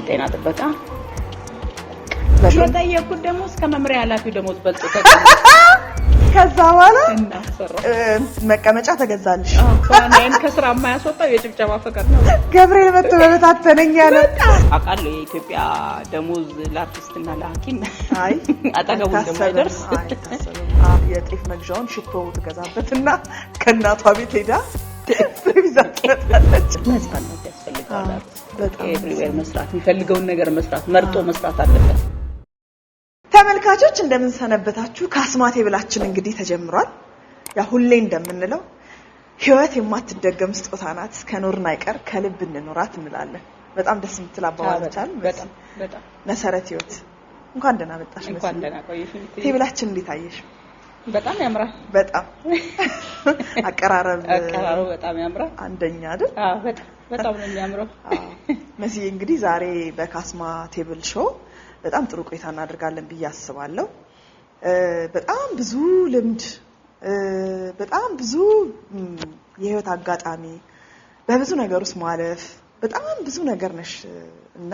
ጤና ጥበቃ የጠየቁት ደግሞ እስከ መምሪያ ኃላፊው ደሞዝ በልጦ ከዛ በኋላ መቀመጫ ተገዛልሽ ዋናን ከስራ የማያስወጣው የጭብጨባ ፍቅር ነው ገብርኤል መጥቶ በበታተነኝ ያለ አቃለ የኢትዮጵያ ደሞዝ ለአርቲስትና ለሐኪም አይ አጠገቡ እንደማይደርስ የጤፍ መግዣውን ሽቶ ተገዛበትና ከእናቷ ቤት ሄዳ ትይዛለች መስፋት ያስፈልጋል በጣም ኤቭሪዌር መስራት የሚፈልገውን ነገር መስራት መርጦ መስራት አለበት ተመልካቾች እንደምን ሰነበታችሁ ካስማቴ ብላችን እንግዲህ ተጀምሯል ያ ሁሌ እንደምንለው ህይወት የማትደገም ስጦታ ናት ከኖርና አይቀር ከልብ እንኖራት እንላለን በጣም ደስ የምትል አባባል ይቻል በጣም መሰረት ህይወት እንኳን ደህና መጣሽ እንኳን ደህና ቆይሽ ቴብላችን እንዴት አየሽ በጣም ያምራል በጣም አቀራረብ በጣም ያምራል አንደኛ አይደል በጣም ነው የሚያምረው መሲ እንግዲህ ዛሬ በካስማ ቴብል ሾው በጣም ጥሩ ቆይታ እናደርጋለን ብዬ አስባለሁ በጣም ብዙ ልምድ በጣም ብዙ የህይወት አጋጣሚ በብዙ ነገር ውስጥ ማለፍ በጣም ብዙ ነገር ነሽ እና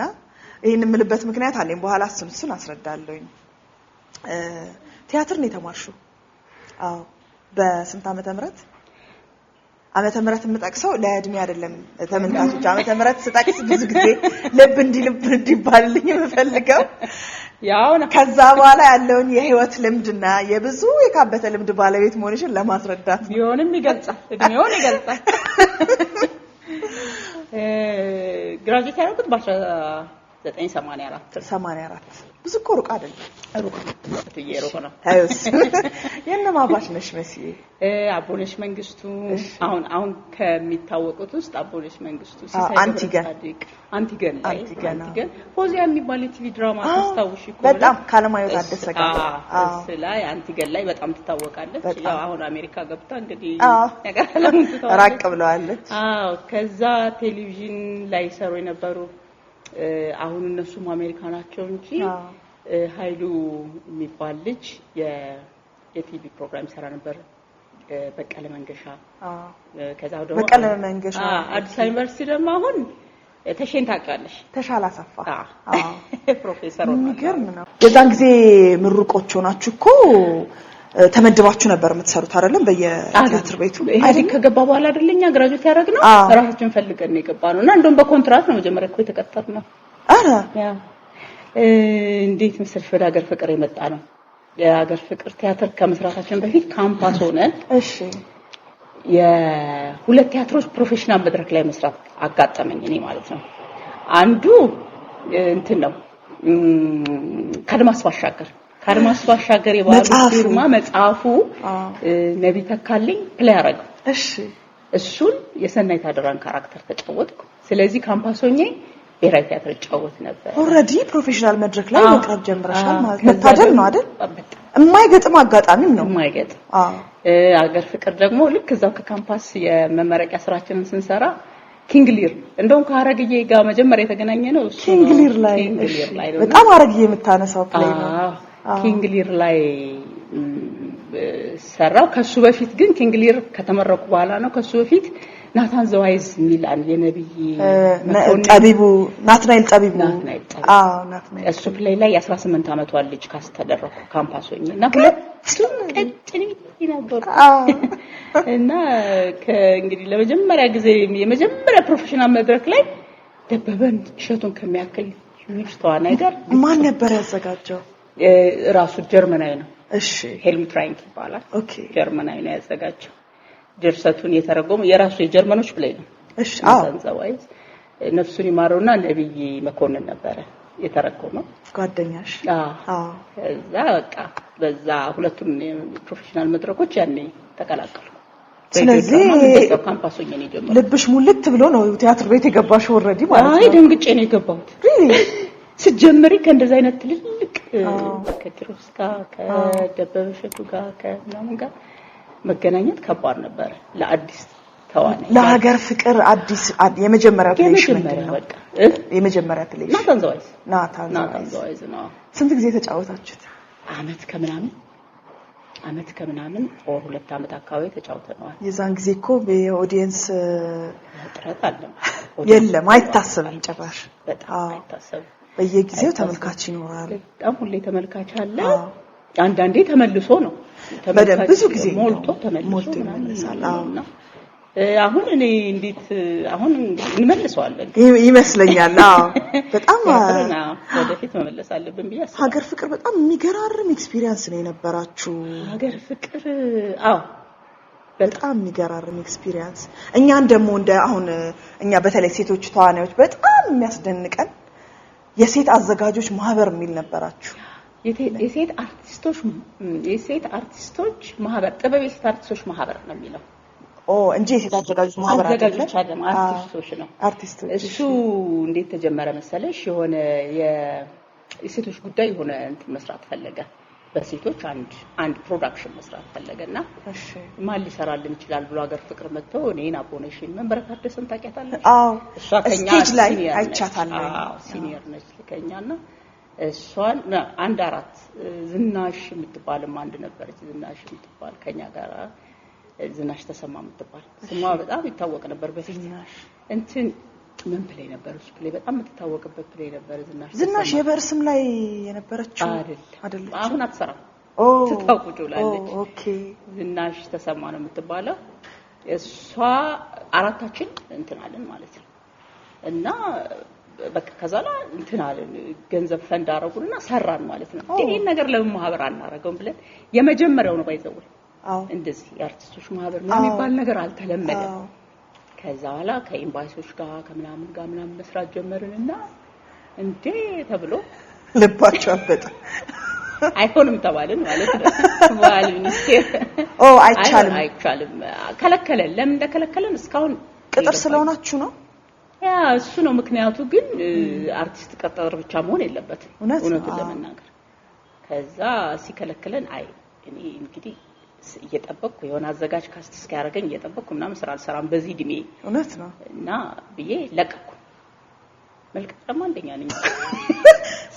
ይሄን የምልበት ምክንያት አለኝ በኋላ እሱን አስረዳለሁኝ ቲያትር ነው የተማርሽው አዎ በስንት ዓመተ ምህረት የምጠቅሰው ለእድሜ አይደለም ተመልካቾች ዓመተ ምህረት ስጠቅስ ብዙ ጊዜ ልብ እንዲባልልኝ የምፈልገው ያው ከዛ በኋላ ያለውን የህይወት ልምድና የብዙ የካበተ ልምድ ባለቤት መሆንሽን ለማስረዳት ቢሆንም ይገልጻል እድሜውን ይገልጻል ግራጁዌት ያደረኩት በ1984 ብዙ እኮ ሩቅ አይደለም ሩቅ ነው አይስ የነማባሽ ነሽ መሲ አቦነሽ መንግስቱ አሁን ከሚታወቁት ውስጥ አቦነሽ መንግስቱ አንቲገን ፖዚያ የሚባል ቲቪ ድራማ ታስታውሽ እኮ በጣም ካለማየት አደሰ ጋር ላይ አንቲገን ላይ በጣም ትታወቃለች ያው አሁን አሜሪካ ገብታ እንግዲህ ነገር ራቅ ብለዋለች ከዛ ቴሌቪዥን ላይ ሰሩ የነበሩ አሁን እነሱም አሜሪካ ናቸው እንጂ ኃይሉ የሚባል ልጅ የቲቪ ፕሮግራም ሰራ ነበር በቀለ መንገሻ ከዛው ደግሞ በቀለ መንገሻ አዲስ ዩኒቨርሲቲ ደግሞ አሁን ተሸን ታውቃለሽ ተሻላ ሰፋ ፕሮፌሰር የሚገርም ነው የዛን ጊዜ ምሩቆች ሆናችሁ እኮ ተመድባችሁ ነበር የምትሰሩት አይደለም በየቲያትር ቤቱ አይደል ከገባ በኋላ አይደለኛ ግራጁዌት ያደረግነው ራሳችን ፈልገን ነው የገባነው እና እንደውም በኮንትራት ነው መጀመሪያ እኮ የተቀጠርነው አረ ያ እንዴት መሰለሽ ወደ ሀገር ፍቅር የመጣ ነው የሀገር ፍቅር ቲያትር ከመስራታችን በፊት ካምፓስ ሆነን እሺ የሁለት ቲያትሮች ፕሮፌሽናል መድረክ ላይ መስራት አጋጠመኝ እኔ ማለት ነው አንዱ እንትን ነው ከአድማስ ባሻገር የባለፈው መጽሐፉ ነብይ ተካልኝ ፕሌይ አረጋው እሺ እሱን የሰናይት አደራን ካራክተር ተጫወትኩ ስለዚህ ካምፓስ ሆኜ ብሔራዊ ቲያትር ተጫወት ነበር ኦሬዲ ፕሮፌሽናል መድረክ ላይ መቅረብ ጀምረሻል ማለት መታደል ነው አይደል የማይገጥም አጋጣሚም ነው የማይገጥም አገር ፍቅር ደግሞ ልክ እዛው ከካምፓስ የመመረቂያ ስራችንን ስንሰራ ኪንግሊር እንደውም ከአረግዬ ጋር መጀመሪያ የተገናኘ ነው ኪንግሊር ላይ በጣም አረግዬ የምታነሳው ፕሌይ ነው ኪንግሊር ላይ ሰራው ከሱ በፊት ግን ኪንግሊር ከተመረቁ በኋላ ነው ከሱ በፊት ናታን ዘዋይዝ ሚላን የነብይ ጠቢቡ ናትናኤል ጠቢቡ ናትናኤል እሱ ፕሌይ ላይ 18 አመቷ ልጅ ካስተደረኩ ካምፓስ ሆኜና ሁለቱም ቀጭኔ ይነበሩ እና ከእንግዲህ ለመጀመሪያ ጊዜ የመጀመሪያ ፕሮፌሽናል መድረክ ላይ ደበበን እሸቱን ከሚያክል ዩኒቨርሲቲ ተዋናይ ጋር ማን ነበር ያዘጋጀው ራሱ ጀርመናዊ ነው እሺ ሄልሙት ራይንክ ይባላል ኦኬ ጀርመናዊ ነው ያዘጋጀው ድርሰቱን የተረጎመ የራሱ የጀርመኖች ፕሌይ ነው እሺ ዘዋይዝ ነፍሱን ይማረውና ነብይ መኮንን ነበር የተረጎመው ጓደኛሽ ከዛ በቃ በዛ ሁለቱም ፕሮፌሽናል መድረኮች ያኔ ተቀላቀሉ ስለዚህ ካምፓስ ሆኜ ነው ጀመረው ልብሽ ሙልት ብሎ ነው ቲያትር ቤት የገባሽ ኦሬዲ ማለት ነው አይ ደንግጬ ነው የገባሁት ሲጀምሪ ከእንደዛ አይነት ትልልቅ ከኪሮስ ጋር ከደበበ እሸቱ ጋር ከምናምን ጋር መገናኘት ከባድ ነበር ለአዲስ ተዋናይ ለሀገር ፍቅር አዲስ የመጀመሪያ ፕሌይ ነው በቃ የመጀመሪያ ፕሌይ ናታን ዘዋይዝ ነው ስንት ጊዜ ተጫወታችሁት አመት ከምናምን አመት ከምናምን ኦር 2 አመት አካባቢ ተጫውተናል። የዛን ጊዜ እኮ በኦዲየንስ ጥረት አለ የለም አይታሰብም ጭራሽ በጣም አይታሰብም። በየጊዜው ተመልካች ይኖራል። በጣም ሁሌ ተመልካች አለ። አንዳንዴ ተመልሶ ነው ተመልካች ብዙ ጊዜ ሞልቶ ተመልሶ ይመለሳል። አሁን እኔ እንዴት አሁን እንመልሰዋለን ይመስለኛል። በጣም ወደፊት መመለስ አለብን ብዬ አስባለሁ። ሀገር ፍቅር በጣም የሚገራርም ኤክስፒሪየንስ ነው የነበራችሁ። ሀገር ፍቅር በጣም የሚገራርም ኤክስፒሪየንስ። እኛን ደግሞ እንደ አሁን እኛ በተለይ ሴቶች ተዋናዮች በጣም የሚያስደንቀን የሴት አዘጋጆች ማህበር የሚል ነበራችሁ። የሴት አርቲስቶች ማህበር ጥበብ የሴት አርቲስቶች ማህበር ነው የሚለው እንጂ የሴት አዘጋጆች ማህበር አዘጋጆች አይደለም አርቲስቶች ነው። አርቲስቶች እሱ እንዴት ተጀመረ መሰለሽ? የሆነ የሴቶች ጉዳይ የሆነ እንትን መስራት ፈለገ። በሴቶች አንድ ፕሮዳክሽን መስራት ፈለገና ማን ሊሰራልን ይችላል ብሎ ሀገር ፍቅር መጥቶ እኔን አቦነሽን መንበረካደሰን ታውቂያታለሽ? እሷ ከኛ ላይ አይቻታለሁ። ሲኒየር ነች ከኛና እሷን አንድ አራት ዝናሽ የምትባልም አንድ ነበረች። ዝናሽ የምትባል ከኛ ጋር ዝናሽ ተሰማ የምትባል ስሟ በጣም ይታወቅ ነበር በፊት። እንትን ምን ፕሌይ ነበር እሱ ፕሌይ በጣም የምትታወቅበት ፕሌይ ነበር። ዝናሽ የበርስም ላይ የነበረችው አይደል? አሁን አትሰራም። ትታውቁላለች። ኦኬ ዝናሽ ተሰማ ነው የምትባለው። እሷ አራታችን እንትን አለን ማለት ነው። እና በቃ ከዛላ እንትን አለን ገንዘብ ፈንድ አረጉንና ሰራን ማለት ነው። ይሄን ነገር ለምን ማህበር አናረገውም ብለን የመጀመሪያው ነው ባይዘው እንደዚህ የአርቲስቶች ማህበር የሚባል ነገር አልተለመደም። ከዛ በኋላ ከኤምባሲዎች ጋር ከምናምን መስራት ጀመርንና እንዴ ተብሎ ልባቸው አበጠ። አይሆንም ተባልን ማለት ነው። ባህል ሚኒስቴር አይቻልም ከለከለን። ለምን እንደከለከለን እስካሁን ቅጥር ስለሆናችሁ ነው። ያ እሱ ነው ምክንያቱ። ግን አርቲስት ቅጥር ብቻ መሆን የለበትም እውነቱን ለመናገር። ከዛ ሲከለከለን እኔ እንግዲህ እየጠበቅኩ የሆነ አዘጋጅ ካስት እስኪያደርገኝ እየጠበቅኩ ምናምን ስራ አልሰራም በዚህ እድሜ እውነት ነው እና ብዬ ለቀቅኩ። መልቀቅ ደግሞ አንደኛ ነኝ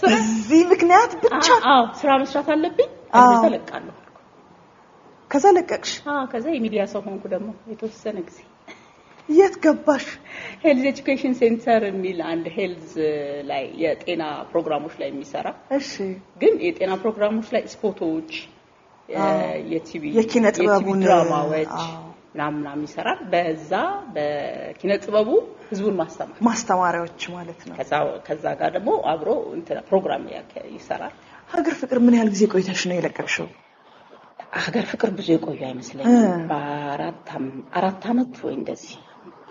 በዚህ ምክንያት ብቻ ስራ መስራት አለብኝ። ተለቃለሁ። ከዛ ለቀቅሽ? ከዛ የሚዲያ ሰው ሆንኩ ደግሞ የተወሰነ ጊዜ። የት ገባሽ? ሄልዝ ኤጁኬሽን ሴንተር የሚል አንድ ሄልዝ ላይ የጤና ፕሮግራሞች ላይ የሚሰራ ግን የጤና ፕሮግራሞች ላይ ስፖቶች የቲቪ የኪነ ጥበቡን ድራማዎች ምናምን ይሰራል። በዛ በኪነ ጥበቡ ህዝቡን ማስተማሪያዎች ማለት ነው። ከዛ ጋር ደግሞ አብሮ እንትን ፕሮግራም ይሰራል። ሀገር ፍቅር ምን ያህል ጊዜ ቆይተሽ ነው የለቀቅሽው? ሀገር ፍቅር ብዙ የቆየ አይመስለኝም። በአራት አመት ወይ እንደዚህ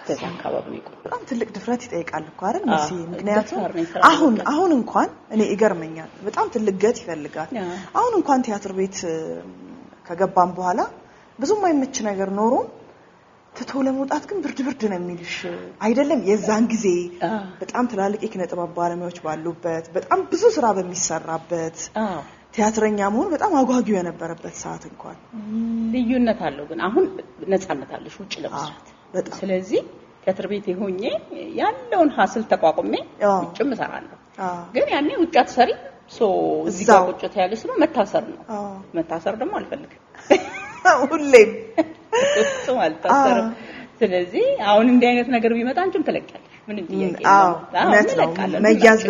በዛ አካባቢ ነው። በጣም ትልቅ ድፍረት ይጠይቃል እኮ አይደል መሲ? ምክንያቱም አሁን እንኳን እኔ ይገርመኛል በጣም ትልቅ ገት ይፈልጋል። አሁን እንኳን ቲያትር ቤት ከገባን በኋላ ብዙም አይመች ነገር ኖሮ ትቶ ለመውጣት ግን ብርድ ነው የሚልሽ አይደለም? የዛን ጊዜ በጣም ትላልቅ የኪነ ጥበብ ባለሙያዎች ባሉበት በጣም ብዙ ስራ በሚሰራበት ቲያትረኛ መሆን በጣም አጓጊው የነበረበት ሰዓት እንኳን ልዩነት አለው። ግን አሁን ነፃነት አለሽ ውጭ ለመስራት። ስለዚህ ቲያትር ቤት ሆኜ ያለውን ሀስል ተቋቁሜ ውጭም እሰራለሁ። ግን ያኔ ውጭ አትሰሪ እዚህ ጋር ቁጭ ያለሽ ነው መታሰር ነው። መታሰር ደግሞ አልፈልግም ሁሌም እሱ አልታሰርም። ስለዚህ አሁን እንዲህ አይነት ነገር ቢመጣ አንቺም ትለቂያለሽ። ምንም ጥያቄ የለም። መያዝ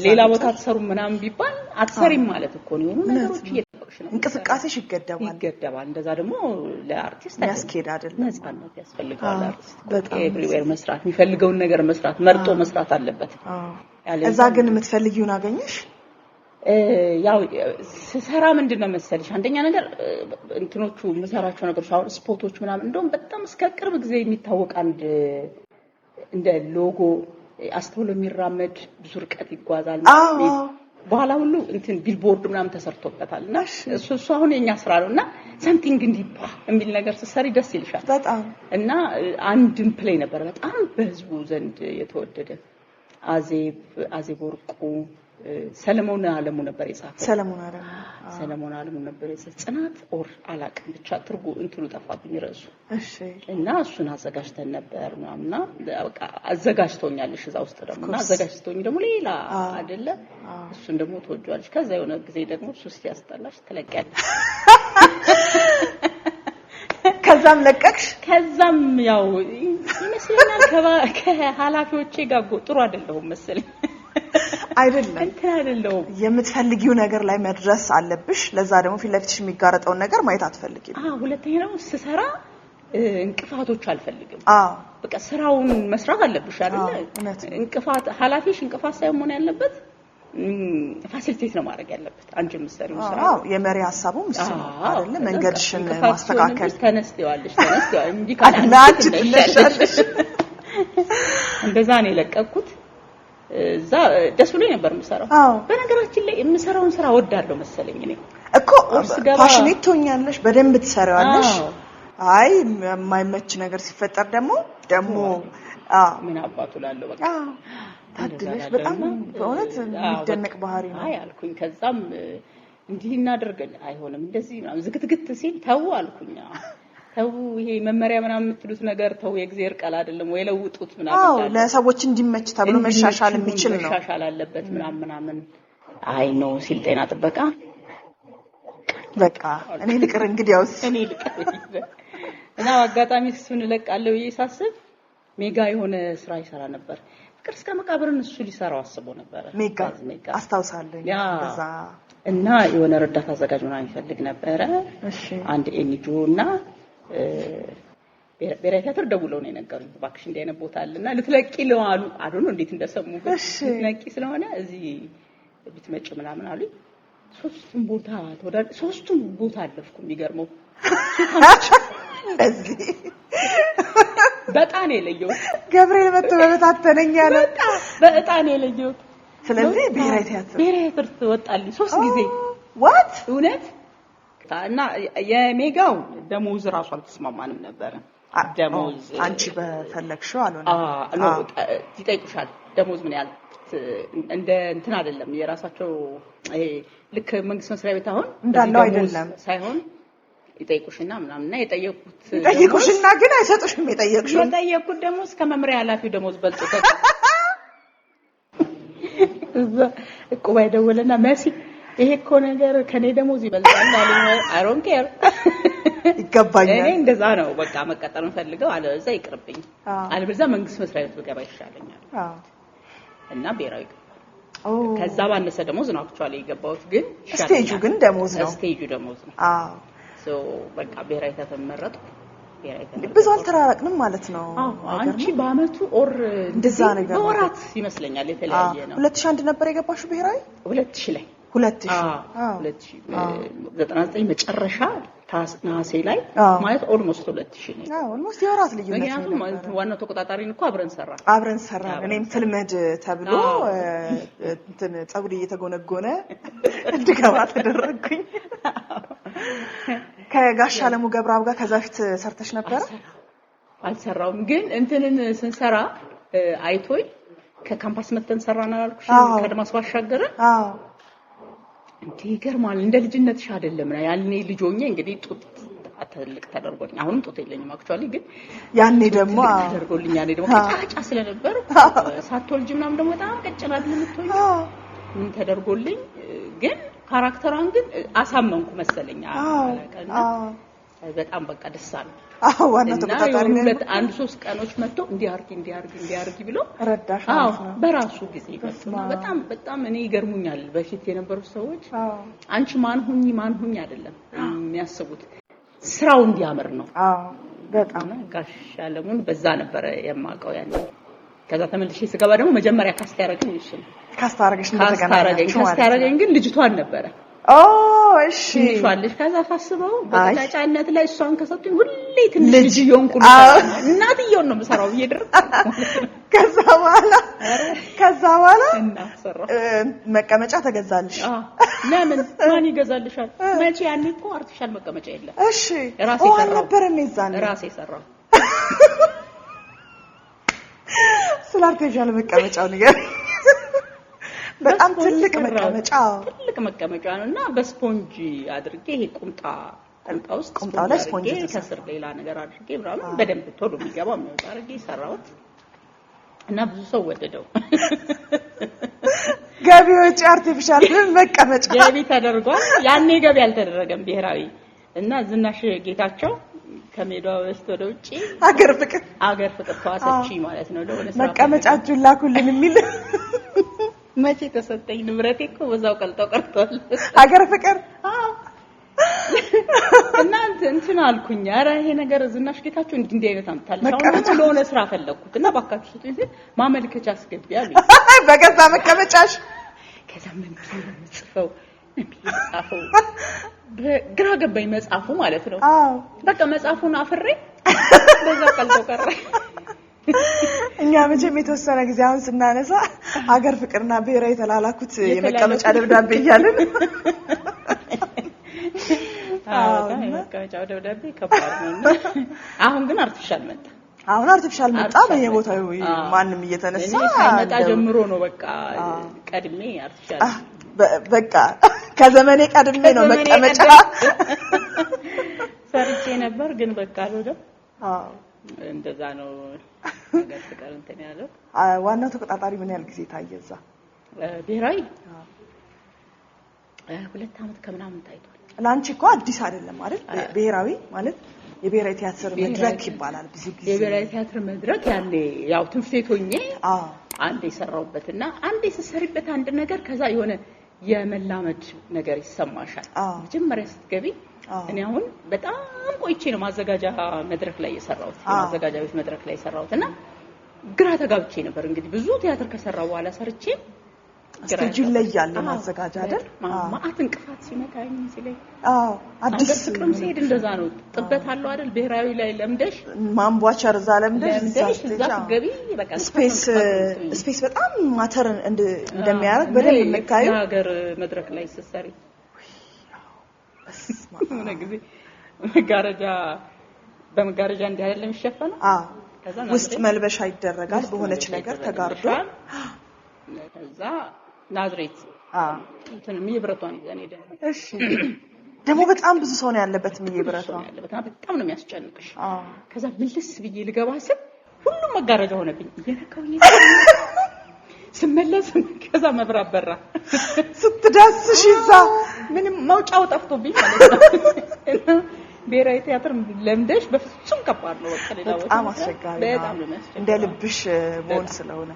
ሌላ ቦታ ተሰሩ ምናምን ቢባል አትሰሪም ማለት እኮ ነው። የሆኑ ነገሮች እየተጠቅሽ ነው። እንቅስቃሴሽ ይገደባል። እንደዛ ደግሞ ለአርቲስት ያስኬድ አይደለም። ነፃነት ያስፈልጋል። አርቲስት ኤቭሪዌር መስራት የሚፈልገውን ነገር መስራት መርጦ መስራት አለበት። እዛ ግን የምትፈልጊውን አገኘሽ? ያው ስሰራ ምንድነው መሰለሽ አንደኛ ነገር እንትኖቹ መሰራቸው ነገሮች አሁን ስፖቶች ምናምን እንደውም በጣም እስከ ቅርብ ጊዜ የሚታወቅ አንድ እንደ ሎጎ አስተውሎ የሚራመድ ብዙ ርቀት ይጓዛል ማለት በኋላ ሁሉ እንትን ቢልቦርድ ምናምን ተሰርቶበታልና እሱ አሁን የኛ ስራ ነውና something እንዲባ የሚል ነገር ሲሰሪ ደስ ይልሻል በጣም። እና አንድም ፕሌይ ነበር በጣም በህዝቡ ዘንድ የተወደደ አዜብ ወርቁ ሰለሞን አለሙ ነበር የጻፈው። ሰለሞን አለሙ ነበር የጻፈው። ጽናት ኦር አላቅም ብቻ ትርጉ እንትኑ ጠፋብኝ ራሱ። እና እሱን አዘጋጅተን ነበር ምናምንና በቃ አዘጋጅቶኛልሽ እዛ ውስጥ ደሞና አዘጋጅቶኝ ደግሞ ሌላ አይደለ እሱን ደግሞ ተወጇልሽ። ከዛ የሆነ ጊዜ ደግሞ እሱ ሲያስጠላሽ ተለቀቀ። ከዛም ለቀቅሽ ከዛም ያው ይመስለኛል ከኃላፊዎቼ ጋር ጥሩ አይደለሁም መሰለኝ አይደለም እንትን አይደለሁም የምትፈልጊው ነገር ላይ መድረስ አለብሽ ለዛ ደግሞ ፊት ለፊትሽ የሚጋረጠው ነገር ማየት አትፈልጊም ሁለተኛ ደግሞ ስሰራ እንቅፋቶች አልፈልግም በቃ ስራውን መስራት አለብሽ አይደል እንቅፋት ኃላፊሽ እንቅፋት ሳይሆን ሆነ ያለበት ፋሲሊቴት ነው ማድረግ ያለበት አንቺ ምሰሪው ስራ የመሪ ሐሳቡም እሱ ነው አይደል መንገድሽን ማስተካከል ተነስተዋለሽ እንጂ ካላንቺ ትነሻለሽ እንደዛ ነው የለቀኩት እዛ ደስ ብሎኝ ነበር የምሰራው በነገራችን ላይ የምሰራውን ስራ ወዳለሁ መሰለኝ እኔ እኮ ፓሽኔት ሆኛለሽ በደንብ ትሰሪዋለሽ አይ የማይመች ነገር ሲፈጠር ደግሞ ምን አባቱ ላለው በቃ ታድለሽ በጣም በእውነት የሚደነቅ ባህሪ ነው አይ አልኩኝ ከዛም እንዲህ እናደርገን አይሆንም እንደዚህ ዝግትግት ሲል ተው አልኩኝ ተው ይሄ መመሪያ ምናምን የምትሉት ነገር ተው የእግዚአብሔር ቃል አይደለም ወይ ለውጡት ምናምን ለሰዎች እንዲመች ተብሎ መሻሻል የሚችል ነው መሻሻል አለበት ምናምን አይ ነው ሲል ጤና ጥበቃ በቃ እኔ ልቅር እንግዲያውስ እኔ ልቅር እና አጋጣሚ እሱን ለቃለው ይሳስብ ሜጋ የሆነ ስራ ይሰራ ነበር ፍቅር እስከ መቃብርን እሱ ሊሰራው አስቦ ነበር ሜጋ አስታውሳለሁ በዛ እና የሆነ ረዳት አዘጋጅ ምናምን ይፈልግ ነበር እሺ አንድ ኤንጂኦ እና ብሔራዊ ቲያትር ደውለው ነው የነገሩኝ ባክሽ እንደ አይነት ቦታ አለና ልትለቂ ነው አሉ አዶን እንዴት እንደሰሙ ልትለቂ ስለሆነ እዚህ ብትመጪ ምናምን አሉኝ ሶስቱም ቦታ አለፍኩ የሚገርመው እንደዚህ በጣም የለየው ገብርኤል መጥቶ በበታተነኝ ያለ በጣም የለየው ስለዚህ ብሔራዊ ቲያትር ወጣልኝ 3 ጊዜ what እውነት እና የሜጋው ደሞዝ ራሱ አልተስማማንም ነበር ደሞዝ አንቺ በፈለግሽው አልሆነ ነው ይጠይቁሻል ደሞዝ ምን ያህል እንደ እንትን አይደለም የራሳቸው ይሄ ልክ መንግስት መስሪያ ቤት አሁን እንዳለው አይደለም ሳይሆን ይጠይቁሽና ምናምንና ይጠይቁሽና ግን አይሰጡሽም የጠየቁት ደሞዝ ከመምሪያ ኃላፊው ደሞዝ በልጦ እኮ ባይደወለና መሲ ይሄ እኮ ነገር ከኔ ደሞዝ ይበልጣል አለኝ I don't care ይገባኛል እኔ እንደዛ ነው በቃ መቀጠር ፈልገው አለዛ ይቅርብኝ አለበዛ መንግስት መስሪያ ቤት በገባ ይሻለኛል እና ብሔራዊ ከዛ ባነሰ ደሞዝ ነው አክቹአሊ የገባሁት ግን ስቴጁ ግን ደሞዝ ነው ስቴጁ ደሞዝ ነው ሶ በቃ ብሔራዊ ተመረጥኩ ብዙ አልተራራቅንም ማለት ነው አንቺ በአመቱ ኦር እንደዛ ነገር በወራት ይመስለኛል የተለያየ ነው 2001 ነበር የገባሽው ብሔራዊ 2000 ላይ 2099 መጨረሻ ታህሳስ ላይ ማለት ኦልሞስት 2000 ነው ኦልሞስት የወራት ልዩነት ነው ምክንያቱም ዋናው ተቆጣጣሪን እኮ አብረን ሰራ እኔም ትልመድ ተብሎ እንትን ጸጉር እየተጎነጎነ እንድገባ ተደረግኩኝ ከጋሽ አለሙ ገብረአብ ጋር ከዛ ፊት ሰርተሽ ነበር አልሰራውም ግን እንትንን ስንሰራ አይቶይ ከካምፓስ መተን ሰራና አልኩሽ ከአድማስ ባሻገረ እንዴ ይገርማል እንደ ልጅነትሽ አይደለም ና ያልኔ ልጆኜ እንግዲህ ጡት አትልቅ ተደርጎኝ አሁንም ጡት የለኝም አክቹአሊ ግን ያኔ ደግሞ ተደርጎልኝ ያኔ ደግሞ ጫጫ ስለነበር ሳትወልጂ ምናምን ደግሞ በጣም ቀጭናት ለምትሆኝ ምን ተደርጎልኝ ግን ካራክተሯን ግን አሳመንኩ መሰለኝ አላቀና በጣም በቃ ደስ አለ ዋና ተቆጣጣሪ ነው አንድ 3 ቀኖች መጥቶ እንዲያርጊ ብሎ ረዳሽ በራሱ ጊዜ በጣም እኔ ይገርሙኛል በፊት የነበሩ ሰዎች አንቺ ማን ሁኚ አይደለም የሚያስቡት ስራው እንዲያምር ነው በጣም ጋሽ አለሙን በዛ ነበር የማውቀው ያኔ ከዛ ተመልሼ ስገባ ደግሞ መጀመሪያ ካስታረገኝ እሱ ካስታረገኝ ግን ልጅቷን ነበረ እሺ ይሻልሽ ከዛ ፈስበው በተጫነት ላይ እሷን ከሰጡኝ ሁሌ ትንሽ ልጅ ይሆንኩ እናትየው ነው መሰራው ይድር ከዛ በኋላ መቀመጫ ተገዛልሽ ለምን ማን ይገዛልሻል መቼ ያኔ እኮ አርቲፊሻል መቀመጫ የለም እሺ ራሴ ሰራው ስለ አርቲፊሻል መቀመጫው ነገር በጣም ትልቅ መቀመጫ ነውና በስፖንጅ አድርጌ ይሄ ቁምጣው ላይ ስፖንጅ ከስር ሌላ ነገር አድርጌ ብራውን በደንብ ቶሎ የሚገባው ነው አድርጌ ሰራውት እና ብዙ ሰው ወደደው ገቢዎች አርቲፊሻል መቀመጫ ገቢ ተደርጓል ያኔ ገቢ አልተደረገም ብሔራዊ እና ዝናሽ ጌታቸው ከሜዳው ወደ ውጪ አገር ፍቅር ተዋሰቺ ማለት ነው። ለሆነ ስራ መቀመጫችሁን ላኩልን የሚል መቼ ተሰጠኝ ንብረቴ እኮ በዛው ቀርቷል። አገር ፍቅር እና እንትን አልኩኝ። ኧረ ይሄ ነገር ዝናሽ ጌታቸው እንዲህ አይነት አምጣልሽ አሁን ለሆነ ስራ ፈለኩት እና ባካችሁ ስጡኝ ሲል ማመልከቻ አስገቢ አሉኝ። በገዛ መቀመጫሽ ከዛ ምን ጽፈው ጻፈው ግራ ገባኝ መጻፉ ማለት ነው። በቃ መጻፉን አፍሬ በዛው ቀረ። እኛ መቼም የተወሰነ ጊዜ አሁን ስናነሳ ሀገር ፍቅርና ብሔራዊ የተላላኩት የመቀመጫ ደብዳቤ እያልን የመቀመጫ ደብዳቤ ከባድ ነው። አሁን ግን አርቲፊሻል መጣ። በየቦታው ማንም እየተነሳ ሳይመጣ ጀምሮ ነው በቃ ቀድሜ አርቲፊሻል በቃ ከዘመኔ ቀድሜ ነው መቀመጫ ሰርቼ ነበር ግን በቃ አልወደም። እንደዛ ነው ነገር ፍቅር እንትን ያለው። ዋናው ተቆጣጣሪ ምን ያህል ጊዜ ታየዛ? ብሔራዊ 2 አመት ከምናምን ታይቷል። ላንቺ እኮ አዲስ አይደለም አይደል? ብሔራዊ ማለት የብሔራዊ ቲያትር መድረክ ይባላል ብዙ ጊዜ። የብሔራዊ ቲያትር መድረክ ያኔ ያው ትምህርት ቤት ሆኜ አንዴ ሰራውበትና አንዴ ስሰሪበት አንድ ነገር ከዛ የሆነ የመላመድ ነገር ይሰማሻል። መጀመሪያ ስትገቢ እኔ አሁን በጣም ቆይቼ ነው ማዘጋጃ መድረክ ላይ የሰራሁት ማዘጋጃ ቤት መድረክ ላይ የሰራሁትና ግራ ተጋብቼ ነበር። እንግዲህ ብዙ ቲያትር ከሰራው በኋላ ሰርቼ ስቴጁ ላይ ያለ ማዘጋጃ አይደል ማአት እንቅፋት ሲመታኝ ሲለኝ አዲስ ፍቅርም ሲሄድ እንደዛ ነው። ጥበት አለው አይደል ብሔራዊ ላይ ለምደሽ ማምቧቸር እዛ ለምደሽ እዛ ገቢ በቃ ስፔስ በጣም ማተር እንደሚያደርግ በደንብ የምታዩ ሀገር መድረክ ላይ ስትሰሪ ምን ጊዜ በመጋረጃ እንዲህ አይደለም የሚሸፈነው። ከዛ ውስጥ መልበሻ ይደረጋል በሆነች ነገር ተጋርዶ ከዛ ናዝሬት እንትንም ይብረቷን ይዘን ሄደን እሺ ደግሞ በጣም ብዙ ሰው ነው ያለበት ይብረቷን በጣም ነው የሚያስጨንቅሽ። ከዛ ምልስ ብዬ ልገባ ስል ሁሉም መጋረጃ ሆነብኝ እየነካውኝ ስመለስ ከዛ መብራት በራ ስትዳስሽ ይዛ ምንም መውጫው ጠፍቶብኝ ማለት ነው። ብሔራዊ ቲያትር ለምደሽ በፍጹም ከባድ ነው። በቃ ሌላ ቦታ በጣም አስቸጋሪ ነው እንደ ልብሽ መሆን ስለሆነ።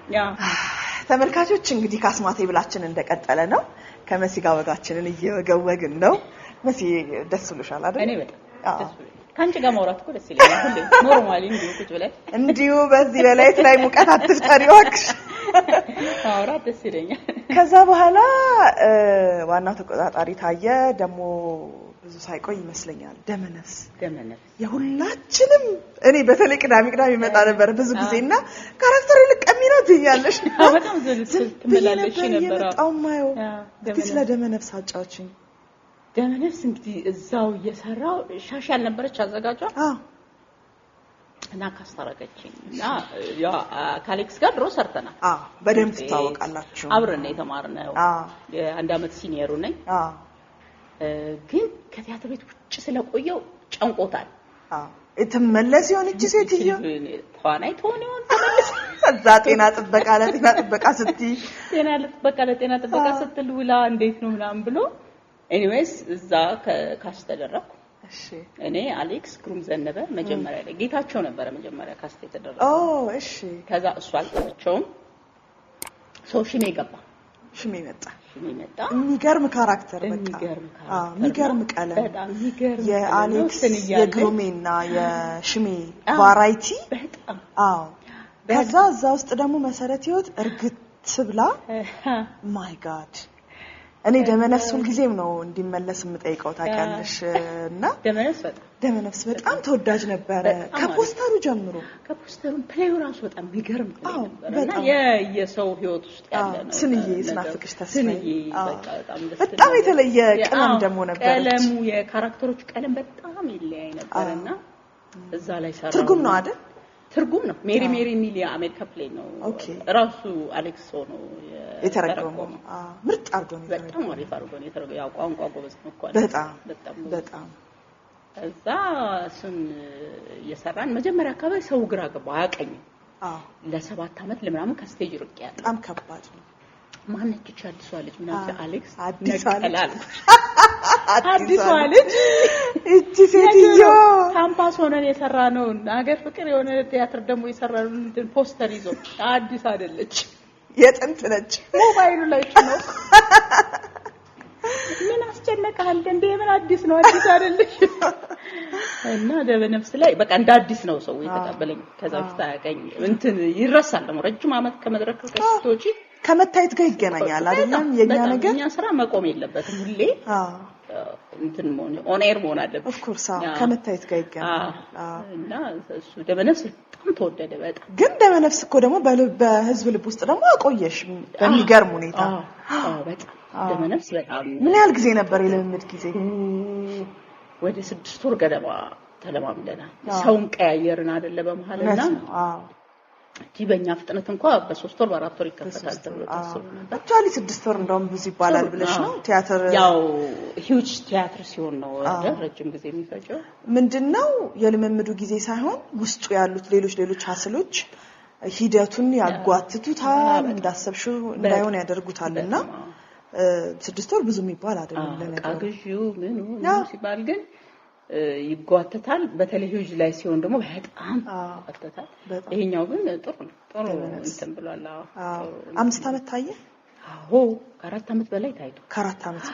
ተመልካቾች እንግዲህ ካስማቴ ብላችን እንደቀጠለ ነው። ከመሲ ጋር ወጋችንን እየወገወግን ነው። መሲ ደስ ብሎሻል አይደል? እኔ በጣም ደስ ብሎኛል። ካንቺ ጋር ማውራት እኮ ደስ ይለኛል። ሁሌ ኖርማሊ እንዲሁ ቁጭ ብለን እንዲሁ በዚህ በላይት ላይ ሙቀት አትፍጠሪ እባክሽ። ማውራት ደስ ይለኛል። ከዛ በኋላ ዋናው ተቆጣጣሪ ታየ ደግሞ ብዙ ሳይቆይ ይመስለኛል ደመነፍስ የሁላችንም እኔ በተለይ ቅዳሜ ይመጣ ነበር ብዙ ጊዜና ካራክተሩ ልቀሚ ነው ትያለሽ። በጣም ትመላለሽ ነበር። በጣም ማየው ስለ ደመነፍስ አጫውችኝ። ደመነፍስ እንግዲህ እዛው እየሰራው ሻሽ ያልነበረች አዘጋጇ እና ካስተረገችኝ እና ያ ካሌክስ ጋር ድሮ ሰርተናል። በደንብ ታወቃላችሁ። አብረን የተማርነው አንድ አመት ሲኒየሩ ነኝ። ግን ከቲያትር ቤት ውጭ ስለቆየው ጨንቆታል። እትመለስ ይሆን እቺ ሴትዮ ተዋናይ ትሆን ይሆን ተመለስ እዛ ጤና ጥበቃ ለጤና ጥበቃ ስትል ውላ እንዴት ነው ምናምን ብሎ ኤኒዌይስ እዛ ካስት ተደረኩ። እሺ እኔ አሌክስ ግሩም ዘነበ መጀመሪያ ላይ ጌታቸው ነበር መጀመሪያ ካስት የተደረገው። እሺ ከዛ እሱ አልተመቸውም። ሽሜ ገባ። ሽሜ መጣ። የሚገርም ካራክተር በቃ የሚገርም ቀለም በጣም የሚገርም የአሌክስ የግሩሜና የሽሜ ቫራይቲ በጣም ከዛ እዛ ውስጥ ደግሞ መሰረት ህይወት እርግጥ ብላ ማይ ጋድ እኔ ደመነፍስ ሁልጊዜም ነው እንዲመለስ የምጠይቀው ታውቂያለሽ። እና ደመነፍስ በጣም ተወዳጅ ነበረ ከፖስተሩ ጀምሮ ከፖስተሩ ፕሌዩ ራሱ በጣም የሚገርም ነበር እና የሰው ህይወት ውስጥ ያለ ነው። ስንዬ ስናፍቅሽ ተስፋዬ በጣም የተለየ ቀለም ደግሞ ነበር። ቀለሙ የካራክተሮች ቀለም በጣም ይለያይ ነበርና እዛ ላይ ሰራው። ትርጉም ነው አይደል? ትርጉም ነው። ሜሪ ሚሊ የአሜሪካ ፕሌይ ነው። ራሱ አሌክስ ነው የተረጎመው። ምርጥ አርጎ ነው በጣም አሪፍ አርጎ ነው የተረጎመው። ያው ቋንቋ ጎበዝ ነው እኮ በጣም እዛ እሱን የሰራን መጀመሪያ አካባቢ ሰው ግራ ገባ አያቀኝም። ለ7 አመት ለምናምን ከስቴጅ ርቄ ያለ በጣም ከባድ ነው። ማነች እቺ አዲሷ ልጅ ምናምን አሌክስ አዲሷ ልጅ እቺ ሴትዮ ካምፓስ ሆነን የሰራነው ሀገር ፍቅር የሆነ ቲያትር ደግሞ የሰራነው እንትን ፖስተር ይዞ አዲስ አይደለች የጥንት ነች ሞባይሉ ላይ ነው ምን አስጨነቀሃል እንዴ ምን አዲስ ነው አዲስ አይደለሽ እና ደበነፍስ ላይ በቃ እንደ አዲስ ነው ሰው የተቀበለኝ ከዛ በፊት አያቀኝ እንትን ይረሳል ደግሞ ረጅም አመት ከመድረክ ከስቶጪ ከመታየት ጋር ይገናኛል አይደለም የኛ ነገር የኛ ስራ መቆም የለበትም ሁሌ እንትን ኦን ኤር መሆን አለበት ኦፍ ኮርስ ከመታየት ጋር ይገናኛል እና እሱ ደበነፍስ በጣም ተወደደ በጣም ግን ደበነፍስ እኮ ደግሞ በህዝብ ልብ ውስጥ ደግሞ አቆየሽ በሚገርም ሁኔታ በጣም ደበነፍስ በጣም ምን ያህል ጊዜ ነበር የልምምድ ጊዜ ወደ 6 ወር ገደማ ተለማምደናል ሰውም ቀያየርን አይደለ በመሐልና ዲበኛ ፍጥነት እንኳን በ3 ወር በ4 ወር ይከፈታል ተብሎ ታስቦ ነበር አክቹአሊ 6 ወር እንደውም ብዙ ይባላል ብለሽ ነው ቲያትር ያው ሂውጅ ቲያትር ሲሆን ነው ረጅም ጊዜ የሚፈጀው ምንድነው የልምምዱ ጊዜ ሳይሆን ውስጡ ያሉት ሌሎች ሀስሎች ሂደቱን ያጓትቱታል እንዳሰብሽው እንዳይሆን ያደርጉታልና 6 ወር ብዙ የሚባል አይደለም ለነገሩ አግዢው ምን ሲባል ግን ይጓተታል በተለይ ሂውጅ ላይ ሲሆን ደግሞ በጣም ይጓተታል ይሄኛው ግን ጥሩ እንትን ብሏል 5 አመት ታየ አዎ ከ4 አመት በላይ ታይቷል ከ4 አመት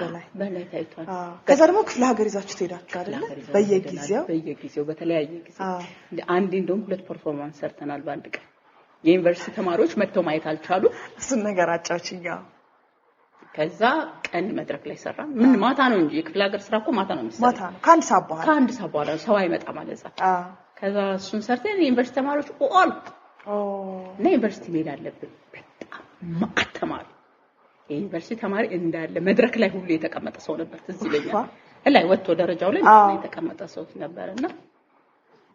በላይ ታይቷል ከዛ ደግሞ ክፍለ ሀገር ይዛችሁ ትሄዳችሁ አይደል በየጊዜው በተለያየ ጊዜ አንዴ እንደውም 2 ፐርፎርማንስ ሰርተናል በአንድ ቀን የዩኒቨርሲቲ ተማሪዎች መጥተው ማየት አልቻሉ እሱን ነገር አጫውችኛ ከዛ ቀን መድረክ ላይ ሰራ ምን ማታ ነው እንጂ የክፍለ ሀገር ስራ እኮ ማታ ነው የሚሰራው ማታ ነው ከአንድ ሰዓት በኋላ ሰው አይመጣ ማለት ነው ከዛ እሱን ሰርተን ዩኒቨርሲቲ ተማሪዎች ኦል እና ዩኒቨርሲቲ መሄድ አለብን በጣም ማተማሪ የዩኒቨርሲቲ ተማሪ እንዳለ መድረክ ላይ ሁሉ የተቀመጠ ሰው ነበር ትዝ ይለኛል ላይ ወጥቶ ደረጃው ላይ የተቀመጠ ሰው ነበርና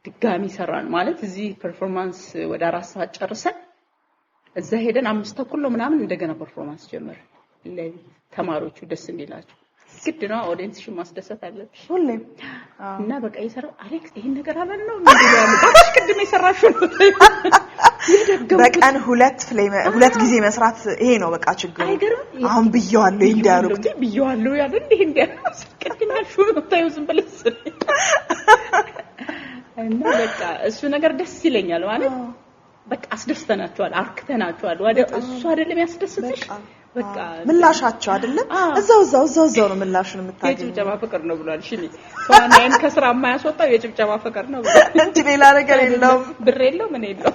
ድጋሚ ሰራን ማለት እዚህ ፐርፎርማንስ ወደ 4 ሰዓት ጨርሰን እዛ ሄደን 5 ተኩል ነው ምናምን እንደገና ፐርፎርማንስ ጀመረ ለተማሪዎቹ ደስ እንዲላቸው ግድ ነው ኦዲየንስሽን ማስደሰት አለብሽ ሁሌም እና በቃ ይሰራው አሌክስ ይሄን ነገር አበል ነው እንደዚህ ባሽ ቅድም ይሰራሽው በቀን ሁለት ጊዜ መስራት ይሄ ነው በቃ ችግሩ አሁን ብየዋለሁ እንዲያሩት ብየዋለሁ ያለ እንዲያሩት ቅድም ያልሽው ነው ታዩ ዝም ብለሽ እና በቃ እሱ ነገር ደስ ይለኛል ማለት በቃ አስደስተናቸዋል አርክተናቸዋል ወደ እሱ አይደለም ያስደስተሽ በቃ ምላሻቸው አይደለም እዛው ነው ምላሹን የምታገኝ የጭብጨባ ፍቅር ነው ብሏል እሺ ተዋናይን ከስራ የማያስወጣው የጭብጨባ ፍቅር ነው እንጂ ሌላ ነገር የለውም ብር የለው ምን የለው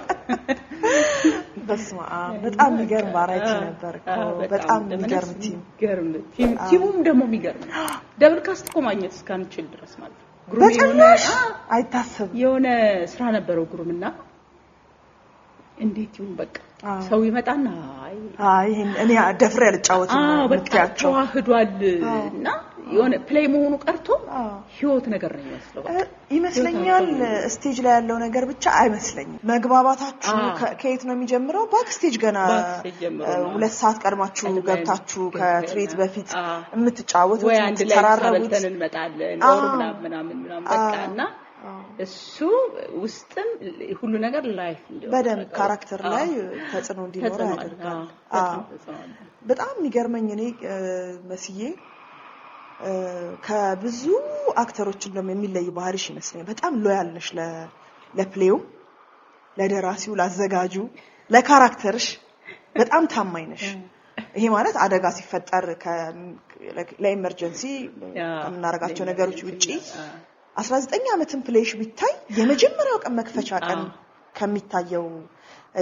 በስማ በጣም የሚገርም ባራይቲ ነበር በጣም የሚገርም ቲሙም ደግሞ የሚገርም ደብል ካስት እኮ ማግኘት እስካንችል ድረስ ማለት በጭራሽ አይታሰብ የሆነ ስራ ነበረው ግሩምና እንዴት ይሁን በቃ ሰው ይመጣና ይሄን እኔ ደፍሬ ያልጫወትም ምክንያቸው ዋህዷልና የሆነ ፕሌይ መሆኑ ቀርቶ ህይወት ነገር ነው የሚመስለው በቃ ይመስለኛል ስቴጅ ላይ ያለው ነገር ብቻ አይመስለኝም መግባባታችሁ ከየት ነው የሚጀምረው ባክ ስቴጅ ገና 2 ሰዓት ቀድማችሁ ገብታችሁ ከትሬት በፊት የምትጫወቱት ወይ አንድ ላይ ተራራውተን እንመጣለን ኦር ምናምን በቃና እሱ ውስጥም ሁሉ ነገር ላይፍ እንዲሆን በደም ካራክተር ላይ ተጽዕኖ እንዲኖር ያደርጋል በጣም የሚገርመኝ እኔ መስዬ ከብዙ አክተሮች እንደም የሚለይ ባህሪሽ ይመስለኛል በጣም ሎያል ነሽ ለፕሌው ለደራሲው ላዘጋጁ ለካራክተርሽ በጣም ታማኝ ነሽ ይሄ ማለት አደጋ ሲፈጠር ለኢመርጀንሲ ከምናረጋቸው ነገሮች ውጪ 19 አመትን ፕሌሽ ቢታይ የመጀመሪያው ቀን መክፈቻ ቀን ከሚታየው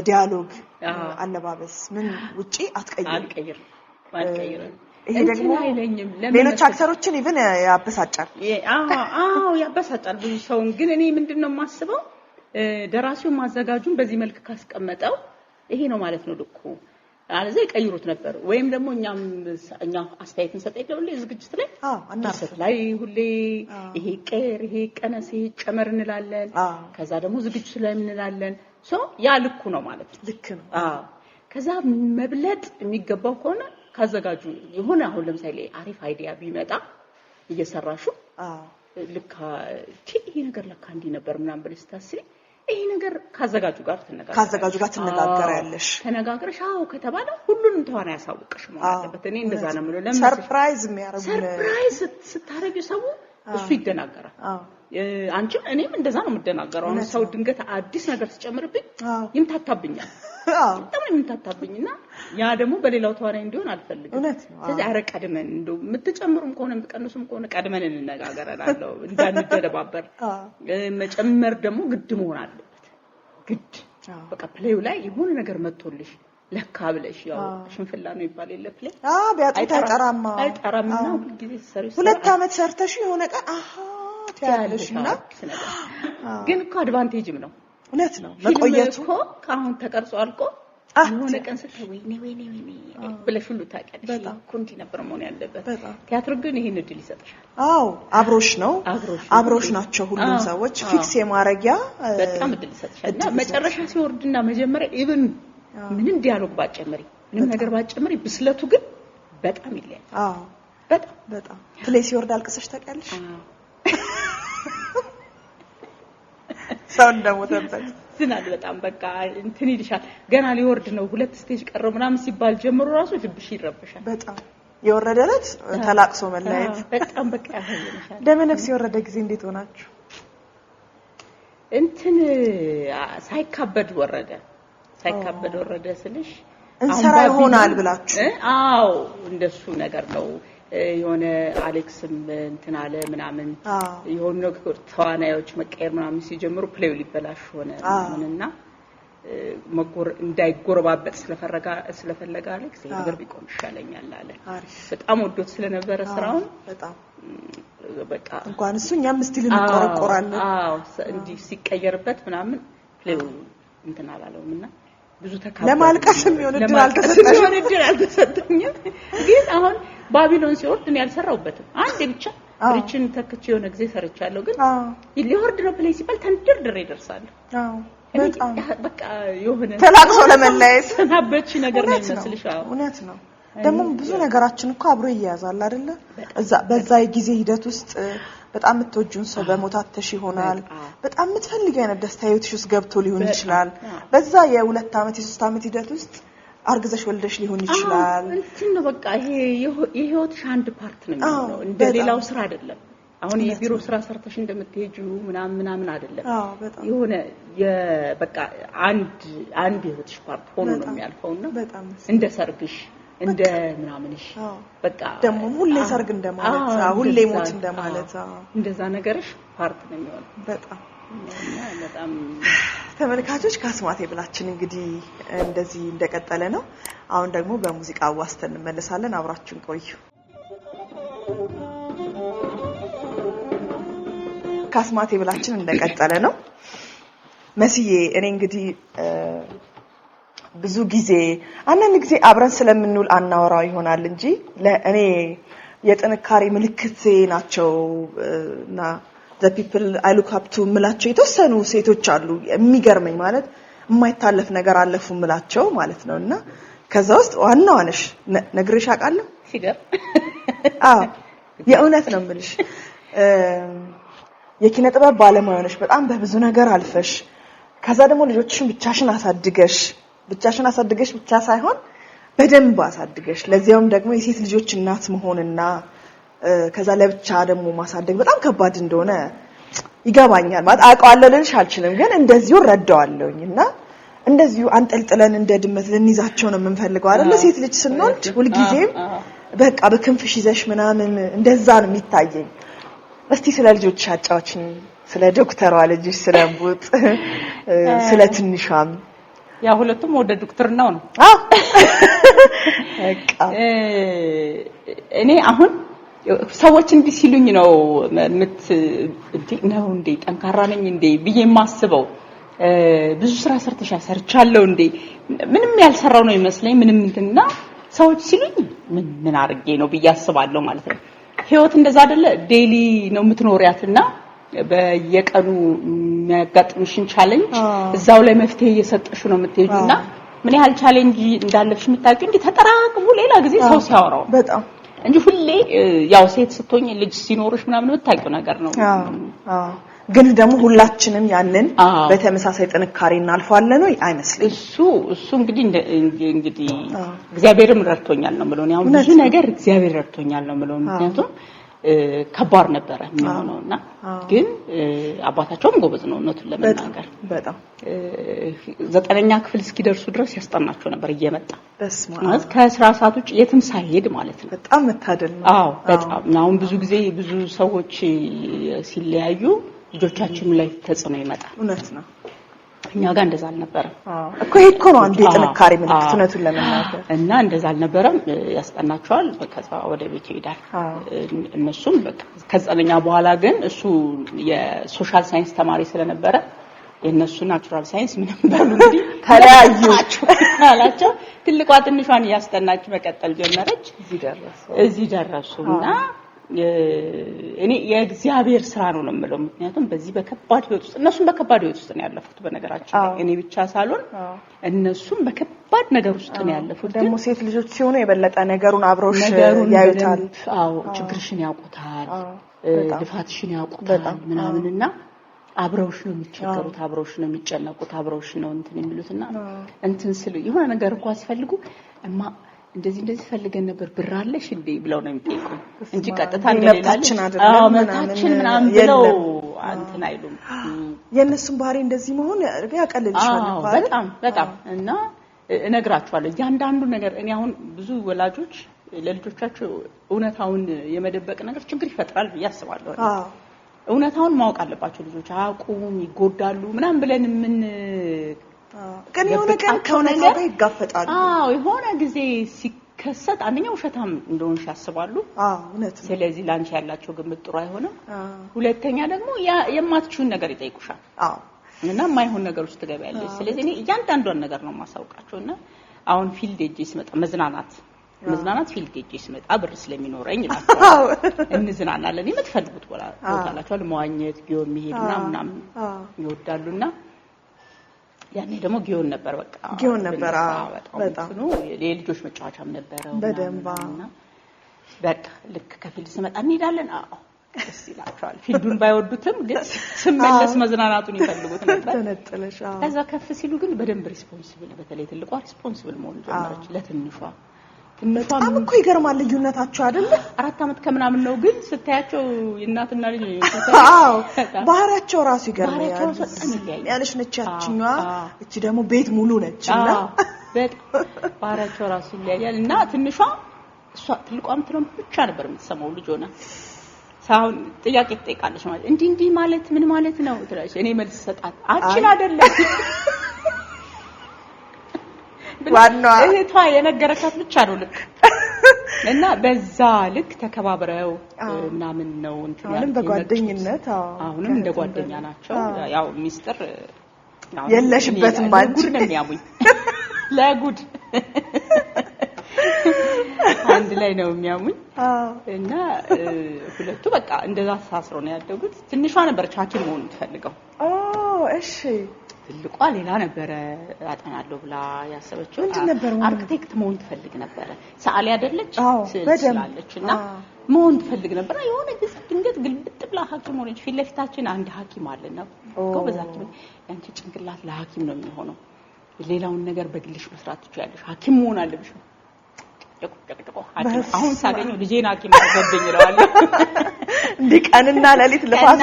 ዲያሎግ አለባበስ ምን ውጪ አትቀይር ይሄ ደግሞ ሌሎች አክተሮችን ኢቭን ያበሳጫል ያበሳጫል ብዙ ሰው ግን እኔ ምንድነው የማስበው ደራሲው ማዘጋጁን በዚህ መልክ ካስቀመጠው ይሄ ነው ማለት ነው ልኩ አለዚ ይቀይሩት ነበር ወይም ደግሞ እኛ አስተያየት እንሰጣለን ሁሌ ዝግጅት ላይ አናርፍ ላይ ሁሌ ይሄ ቀነስ ይሄ ጨመር እንላለን ከዛ ደግሞ ዝግጅት ላይ እንላለን ያ ልኩ ነው ማለት ነው ልክ ነው ከዛ መብለጥ የሚገባው ከሆነ ካዘጋጁ የሆነ አሁን ለምሳሌ አሪፍ አይዲያ ቢመጣ እየሰራሹ ልክ ይሄ ነገር ለካ እንዲ ነበር ምናምን ብለሽ ታስቢ ይሄ ነገር ካዘጋጁ ጋር ትነጋገራለሽ ተነጋግረሽ አው ከተባለ ሁሉንም ተዋና ያሳውቅሽ ማለት አለበት እኔ እንደዛ ነው ማለት ለምን ሰርፕራይዝ የሚያረጉ ሰርፕራይዝ ስታረጊ ሰው እሱ ይደናገራል አንቺም እኔም እንደዛ ነው የምደናገረው ሰው ድንገት አዲስ ነገር ሲጨምርብኝ ይምታታብኛል በጣም ይምታታብኝና ያ ደግሞ በሌላው ተዋናይ እንዲሆን አልፈልግም ስለዚህ አረቀድመን እንደው የምትጨምሩም ከሆነ የምትቀንሱም ከሆነ ቀድመን እንነጋገራለን እንዳንደረባበር መጨመር ደግሞ ግድ መሆን አለበት ግድ በቃ ፕሌው ላይ የሆነ ነገር መጥቶልሽ ለካ ብለሽ ያው ሽንፍላ ነው ይባል የለ ፕሌይ ቢያጡት አይጠራምና ሁልጊዜ ሰሪው 2 አመት ሰርተሽ የሆነ ቀን ያለሽና ግን እኮ አድቫንቴጅም ነው እውነት ነው መቆየቱ እኮ ካሁን ተቀርጾ አልቆ የሆነ ቀን ወይኔ ብለሽ ሁሉ ታውቂያለሽ ኮንቲ ነበር መሆን ያለበት ቲያትር ግን ይሄን እድል ይሰጥሻል አዎ አብሮሽ ናቸው ሁሉም ሰዎች ፊክስ የማረጊያ በጣም እድል ይሰጥሻልና መጨረሻ ሲወርድና መጀመሪያ ኢቭን ምንም ዲያሎግ ባጨምሪ ምንም ነገር ባጨምሪ ብስለቱ ግን በጣም ይለያል በጣም ፕሌይ ሲወርድ አልቅሰሽ ታውቂያለሽ ሰው እንደሞተበት ዝናል በጣም በቃ እንትን ይልሻል ገና ሊወርድ ነው 2 ስቴጅ ቀረው ምናምን ሲባል ጀምሮ ራሱ ልብሽ ይረብሻል በጣም የወረደለት ተላቅሶ መላየት በጣም በቃ ያህልሻል ደመነፍስ የወረደ ጊዜ እንዴት ሆናችሁ እንትን ሳይካበድ ወረደ ስልሽ እንሰራ ይሆናል ብላችሁ አዎ እንደሱ ነገር ነው የሆነ አሌክስም እንትን አለ ምናምን የሆነ ተዋናዮች መቀየር ምናምን ሲጀምሩ ፕሌው ሊበላሽ ሆነ ምንና እንዳይጎረባበጥ ስለፈለጋ አሌክስ ይሄ ነገር ቢቆም ይሻለኛል አለ በጣም ወዶት ስለነበረ ስራውን በጣም በቃ እንኳን እሱ እኛም ስቲል እንቆረቆራለን እንዲህ ሲቀየርበት ምናምን ፕሌው እንትን አላለውምና ብዙ ተካበለ ለማልቀስም ይሆን እድል አልተሰጠኝም ግን አሁን ባቢሎን ሲወርድ እኔ ያልሰራውበትም አንዴ ብቻ ሪችን ተከች የሆነ ጊዜ ሰርቻለሁ ግን ሊወርድ ነው ፕሌይ ሲባል ተንደርድሬ ይደርሳለሁ በጣም በቃ የሆነ ተላቅሶ ለመለየት ተናበች ነገር ነው የሚመስልሽ እውነት ነው ደግሞ ብዙ ነገራችን እኮ አብሮ ይያዛል አይደለ በዛ ጊዜ ሂደት ውስጥ በጣም የምትወጁን ሰው በሞታተሽ ይሆናል በጣም የምትፈልጊው አይነት ደስታ ህይወትሽ ውስጥ ገብቶ ሊሆን ይችላል በዛ የ2 አመት የ3 አመት ሂደት ውስጥ አርግዘሽ ወልደሽ ሊሆን ይችላል እንትን ነው በቃ ይሄ የህይወትሽ አንድ ፓርት ነው የሚሆነው እንደሌላው ስራ አይደለም አሁን የቢሮ ስራ ሰርተሽ እንደምትሄጂው ምናምን አይደለም የሆነ በቃ አንድ የህይወትሽ ፓርት ሆኖ ነው የሚያልፈውና እንደ ሰርግሽ እንደ ምናምንሽ በቃ ደሞ ሁሌ ሰርግ እንደማለት ሁሌ ሞት እንደማለት እንደዛ ነገርሽ ፓርት ነው የሚሆነው በጣም ተመልካቾች ካስማቴ ብላችን እንግዲህ እንደዚህ እንደቀጠለ ነው አሁን ደግሞ በሙዚቃ ዋስተን እንመለሳለን አብራችሁን ቆዩ ካስማቴ ብላችን እንደቀጠለ ነው መስዬ እኔ እንግዲህ ብዙ ጊዜ አንዳንድ ጊዜ አብረን ስለምንውል አናወራው ይሆናል እንጂ ለእኔ የጥንካሬ ምልክት ናቸውና the people I look up to ምላቸው የተወሰኑ ሴቶች አሉ የሚገርመኝ ማለት የማይታለፍ ነገር አለፉ ምላቸው ማለት ነውና ከዛ ውስጥ ዋናው ነሽ ነግሬሽ አቃለሁ ሲገር የእውነት ነው የምልሽ የኪነ ጥበብ ባለሙያ ነሽ በጣም በብዙ ነገር አልፈሽ ከዛ ደግሞ ልጆችሽን ብቻሽን አሳድገሽ ብቻ ሳይሆን በደንብ አሳድገሽ ለዚያውም ደግሞ የሴት ልጆች እናት መሆንና ከዛ ለብቻ ደግሞ ማሳደግ በጣም ከባድ እንደሆነ ይገባኛል ማለት አውቀዋለሁ ልልሽ አልችልም ግን እንደዚሁ ረዳዋለሁኝና እንደዚሁ አንጠልጥለን እንደ ድመት ልንይዛቸው ነው የምንፈልገው አይደል ሴት ልጅ ስንወልድ ሁሉ ጊዜም በቃ በክንፍሽ ይዘሽ ምናምን እንደዛ ነው የሚታየኝ እስቲ ስለ ልጆች አጫውቺኝ ስለ ዶክተሯ ልጅሽ ስለ ቡጥ ስለ ትንሿም ያ ሁለቱም ወደ ዶክተርናው ነው በቃ እኔ አሁን ሰዎች እንዲህ ሲሉኝ ነው ነው እንዴ ጠንካራ ነኝ እንዴ ብዬ ማስበው ብዙ ስራ ሰርቻለሁ እንዴ ምንም ያልሰራው ነው ይመስለኝ ምንም እንትና ሰዎች ሲሉኝ ምን አርጌ ነው ብዬ አስባለሁ ማለት ነው ህይወት እንደዛ አይደለ ዴሊ ነው የምትኖሪያትና በየቀኑ የሚያጋጥምሽን ቻሌንጅ እዛው ላይ መፍትሄ እየሰጠሽ ነው የምትሄጂና ምን ያህል ቻሌንጅ እንዳለፍሽ የምታውቂው እንዴ ተጠራቅሙ ሌላ ጊዜ ሰው ሲያወራው በጣም እንጂ ሁሌ ያው ሴት ስትሆኝ ልጅ ሲኖርሽ ምናምን የምታውቂው ነገር ነው ግን ደግሞ ሁላችንም ያንን በተመሳሳይ ጥንካሬ እናልፋለን ወይ አይመስልም እሱ እንግዲህ እግዚአብሔርም ረድቶኛል ነው ማለት ነው ያው ብዙ ነገር እግዚአብሔር ረድቶኛል ነው ማለት ነው ምክንያቱም ከባድ ነበር የሚሆነውና ግን አባታቸውም ጎበዝ ነው ነው ለመናገር በጣም 9ኛ ክፍል እስኪደርሱ ድረስ ያስጠናቸው ነበር እየመጣ በስማት ከስራ ሰዓት ውጪ የትም ሳይሄድ ማለት ነው በጣም መታደል ነው አዎ በጣም አሁን ብዙ ጊዜ ብዙ ሰዎች ሲለያዩ ልጆቻችን ላይ ተጽዕኖ ይመጣል እውነት ነው እኛ ጋር እንደዛ አልነበረም እኮ ነው አንዴ ጥንካሬ ምልክት ነቱን ለመናገር እና እንደዛ አልነበረም ያስጠናቸዋል ከዛ ወደ ቤት ይሄዳል እነሱም በቃ ከ9ኛ በኋላ ግን እሱ የሶሻል ሳይንስ ተማሪ ስለነበረ የነሱ ናቹራል ሳይንስ ምንም ባሉ እንግዲህ ተለያዩ አላቸው ትልቋ ትንሿን ያስጠናች መቀጠል ጀመረች እዚህ ደረሱና እኔ የእግዚአብሔር ስራ ነው የምለው ምክንያቱም በዚህ በከባድ ህይወት ውስጥ እነሱም በከባድ ህይወት ውስጥ ነው ያለፉት በነገራችን ላይ እኔ ብቻ ሳልሆን እነሱም በከባድ ነገር ውስጥ ነው ያለፉት ደግሞ ሴት ልጆች ሲሆኑ የበለጠ ነገሩን አብረውሽ ያዩታል አዎ ችግርሽን ያውቁታል ልፋትሽን ያውቁታል ምናምንና አብረውሽ ነው የሚቸገሩት አብረውሽ ነው የሚጨነቁት አብረውሽ ነው እንትን የሚሉትና እንትን ስለ የሆነ ነገር እንኳን ሲፈልጉ እማ እንደዚህ ፈልገን ነበር ብራለሽ እንዴ ብለው ነው የሚጠይቁ እንጂ ቀጥታ እንደሌላችን መታችን ምናምን ብለው አንተን አይሉም የነሱም ባህሪ እንደዚህ መሆን ያቀልልሻል በጣም እና እነግራቸዋለሁ ያንዳንዱ ነገር እኔ አሁን ብዙ ወላጆች ለልጆቻቸው እውነታውን የመደበቅ ነገር ችግር ይፈጥራል ያስባለሁ እውነታውን ማወቅ አለባቸው ልጆች አያውቁም ይጎዳሉ ምናምን ብለን ምን ግን የሆነ ቀን ከእውነታው ጋር ይጋፈጣሉ የሆነ ጊዜ ሲከሰት አንደኛው ውሸታም እንደሆንሽ ያስባሉ እውነት ስለዚህ ላንቺ ያላቸው ግምት ጥሩ አይሆንም ሁለተኛ ደግሞ የማትችውን ነገር ይጠይቁሻል እና ማይሆን ነገር ውስጥ ትገቢያለሽ ስለዚህ እኔ እያንዳንዱን ነገር ነው ማሳውቃቸውና አሁን ፊልድ ኤጅ ሲመጣ መዝናናት ፊልድ ኤጅ ሲመጣ ብር ስለሚኖረኝ ይላቸው እንዝናናለን የምትፈልጉት ቦታላቸው መዋኘት ጊዮን መሄድ ምናምን ይወዳሉና ያኔ ደግሞ ጊዮን ነበር በቃ ጊዮን ነበር በጣም ነው የልጆች መጫወቻም ነበረው በደንባና በቃ ልክ ከፊልድ ስመጣ እንሄዳለን ደስ ይላቸዋል ፊልዱን ባይወዱትም ግን ስመለስ መዝናናቱን ይፈልጉት ነበር ተነጥለሽ ከዛ ከፍ ሲሉ ግን በደንብ ሪስፖንሲብል በተለይ ትልቋ ሪስፖንሲብል መሆን ጀመረች ለትንሿ በጣም እኮ ይገርማል ልዩነታቸው አይደለ 4 አመት ከምናምን ነው ግን ስታያቸው እናትና ልጅ ባህሪያቸው ራሱ ይገርማል ያለሽ ነቻችኛዋ እቺ ደግሞ ቤት ሙሉ ነችና ባህሪያቸው ራሱ ይለያያል እና ትንሿ እሷ ትልቋም ትሎም ብቻ ነበር የምትሰማው ልጅ ሆነ ሳውን ጥያቄ ትጠይቃለች ማለት እንዲህ ማለት ምን ማለት ነው ትላለች እኔ መልስ ሰጣት አችን አይደለም ዋናው እህቷ የነገረቻት ብቻ ነው ልክ እና በዛ ልክ ተከባብረው እና ምን ነው እንትን አሁንም በጓደኝነት አሁንም እንደ ጓደኛ ናቸው ያው ሚስጥር የለሽበትም ባንቺ ጉድ ነው የሚያሙኝ ለጉድ አንድ ላይ ነው የሚያሙኝ እና ሁለቱ በቃ እንደዛ ሳስረው ነው ያደጉት ትንሿ ነበር ሐኪም መሆን ትፈልገው እሺ ትልቋ ሌላ ነበር አጠናለሁ ብላ ያሰበችው አርክቴክት መሆን ትፈልግ ነበር ሰዓሊ አይደለች ስለላለችና መሆን ትፈልግ ነበር የሆነ ጊዜ ድንገት ግልብጥ ብላ ሐኪም ሆነች ፊት ለፊታችን አንድ ሐኪም አለና ጎበዛችን ያንቺ ጭንቅላት ለሐኪም ነው የሚሆነው ሌላውን ነገር በግልሽ መስራት ትችያለሽ ሐኪም መሆን አለብሽ አሁን ሳገኘው ልጄን ሐኪም አደረገኝ ይላል እንዲቀንና ለሊት ለፋስ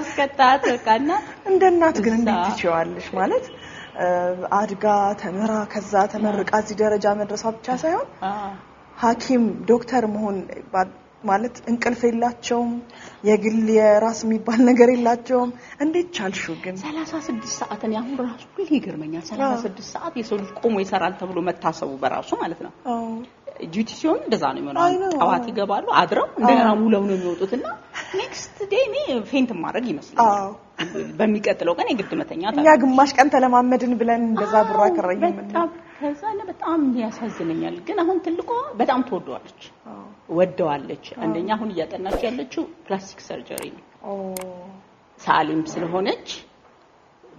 እስከታት በቃና እንደናት ግን እንዴት ትችዋለሽ ማለት አድጋ ተመራ ከዛ ተመርቃ እዚህ ደረጃ መድረሷ ብቻ ሳይሆን ሐኪም ዶክተር መሆን ማለት እንቅልፍ የላቸውም የግል የራስ የሚባል ነገር የላቸውም እንዴት ቻልሹ ግን 36 ሰዓት ነው አሁን ራሱ ሁሉ ይገርመኛል 36 ሰዓት የሰው ልጅ ቆሞ ይሰራል ተብሎ መታሰቡ በራሱ ማለት ነው ዲዩቲ ሲሆን እንደዛ ነው የሚሆነው ጠዋት ይገባሉ አድረው እንደገና ሙለው ነው የሚወጡትና ኔክስት ዴይ ነው ፌንት ማድረግ ይመስላል በሚቀጥለው ቀን የግድ መተኛት እኛ ግማሽ ቀን ተለማመድን ብለን እንደዛ ብራ ከረየም ከዛ በጣም ያሳዝነኛል ግን አሁን ትልቋ በጣም ተወደዋለች ወደዋለች አንደኛ አሁን እያጠናች ያለችው ፕላስቲክ ሰርጀሪ ነው ሳሊም ስለሆነች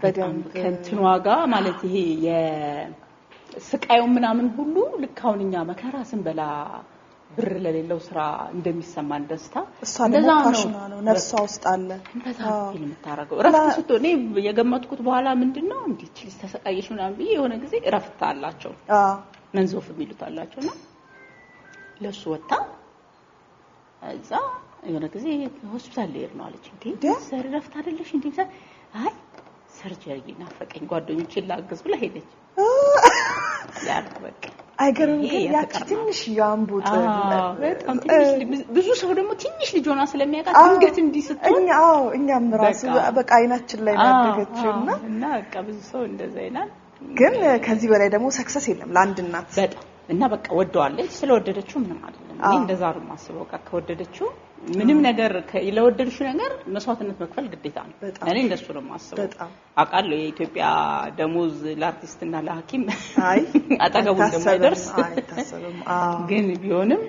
በደንብ ከንትኗ ጋር ማለት ይሄ የስቃዩ ምናምን ሁሉ ልካውንኛ መከራ ስንበላ ብር ለሌለው ስራ እንደሚሰማን ደስታ እሷ ደግሞ ፓሽኗ ነው ነፍሷ ውስጥ አለ እንደዛ ፊልም ታረጋው ረፍት ስትሆን የገመትኩት በኋላ ምንድነው እንዴት ልስተሰቃየሽ ምናምን ብዬ የሆነ ጊዜ ረፍት አላቸው መንዞፍ የሚሉት አላቸውና ለሱ ወጣ እዛ የሆነ ጊዜ ሆስፒታል ልሄድ ነው አለች እንዴ ሰር ረፍት አይደለሽ እንዴ አይ ሰርጀሪ ናፈቀኝ ጓደኞቼን ላግዝ ብላ ሄደች ያርኩ በቃ አይገርም ግን ያቺ ትንሽ ያምቡጥ በጣም ትንሽ ብዙ ሰው ደግሞ ትንሽ ልጅ ሆና ስለሚያውቃት አንገት እንዲስትሆን እኛም ራሱ በቃ አይናችን ላይ ያደገችውና እና በቃ ብዙ ሰው እንደዛ ይላል ግን ከዚህ በላይ ደግሞ ሰክሰስ የለም ለአንድ እናት በጣም እና በቃ ወደዋለች ስለወደደችው ምንም አይደለም እኔ እንደዛ ነው ማስበው በቃ ከወደደችው ምንም ነገር ለወደድሽው ነገር መስዋዕትነት መክፈል ግዴታ ነው እኔ እንደሱ ነው ማስበው አቃለው የኢትዮጵያ ደሞዝ ለአርቲስትና ለሐኪም አጠገቡ እንደማይደርስ ግን ቢሆንም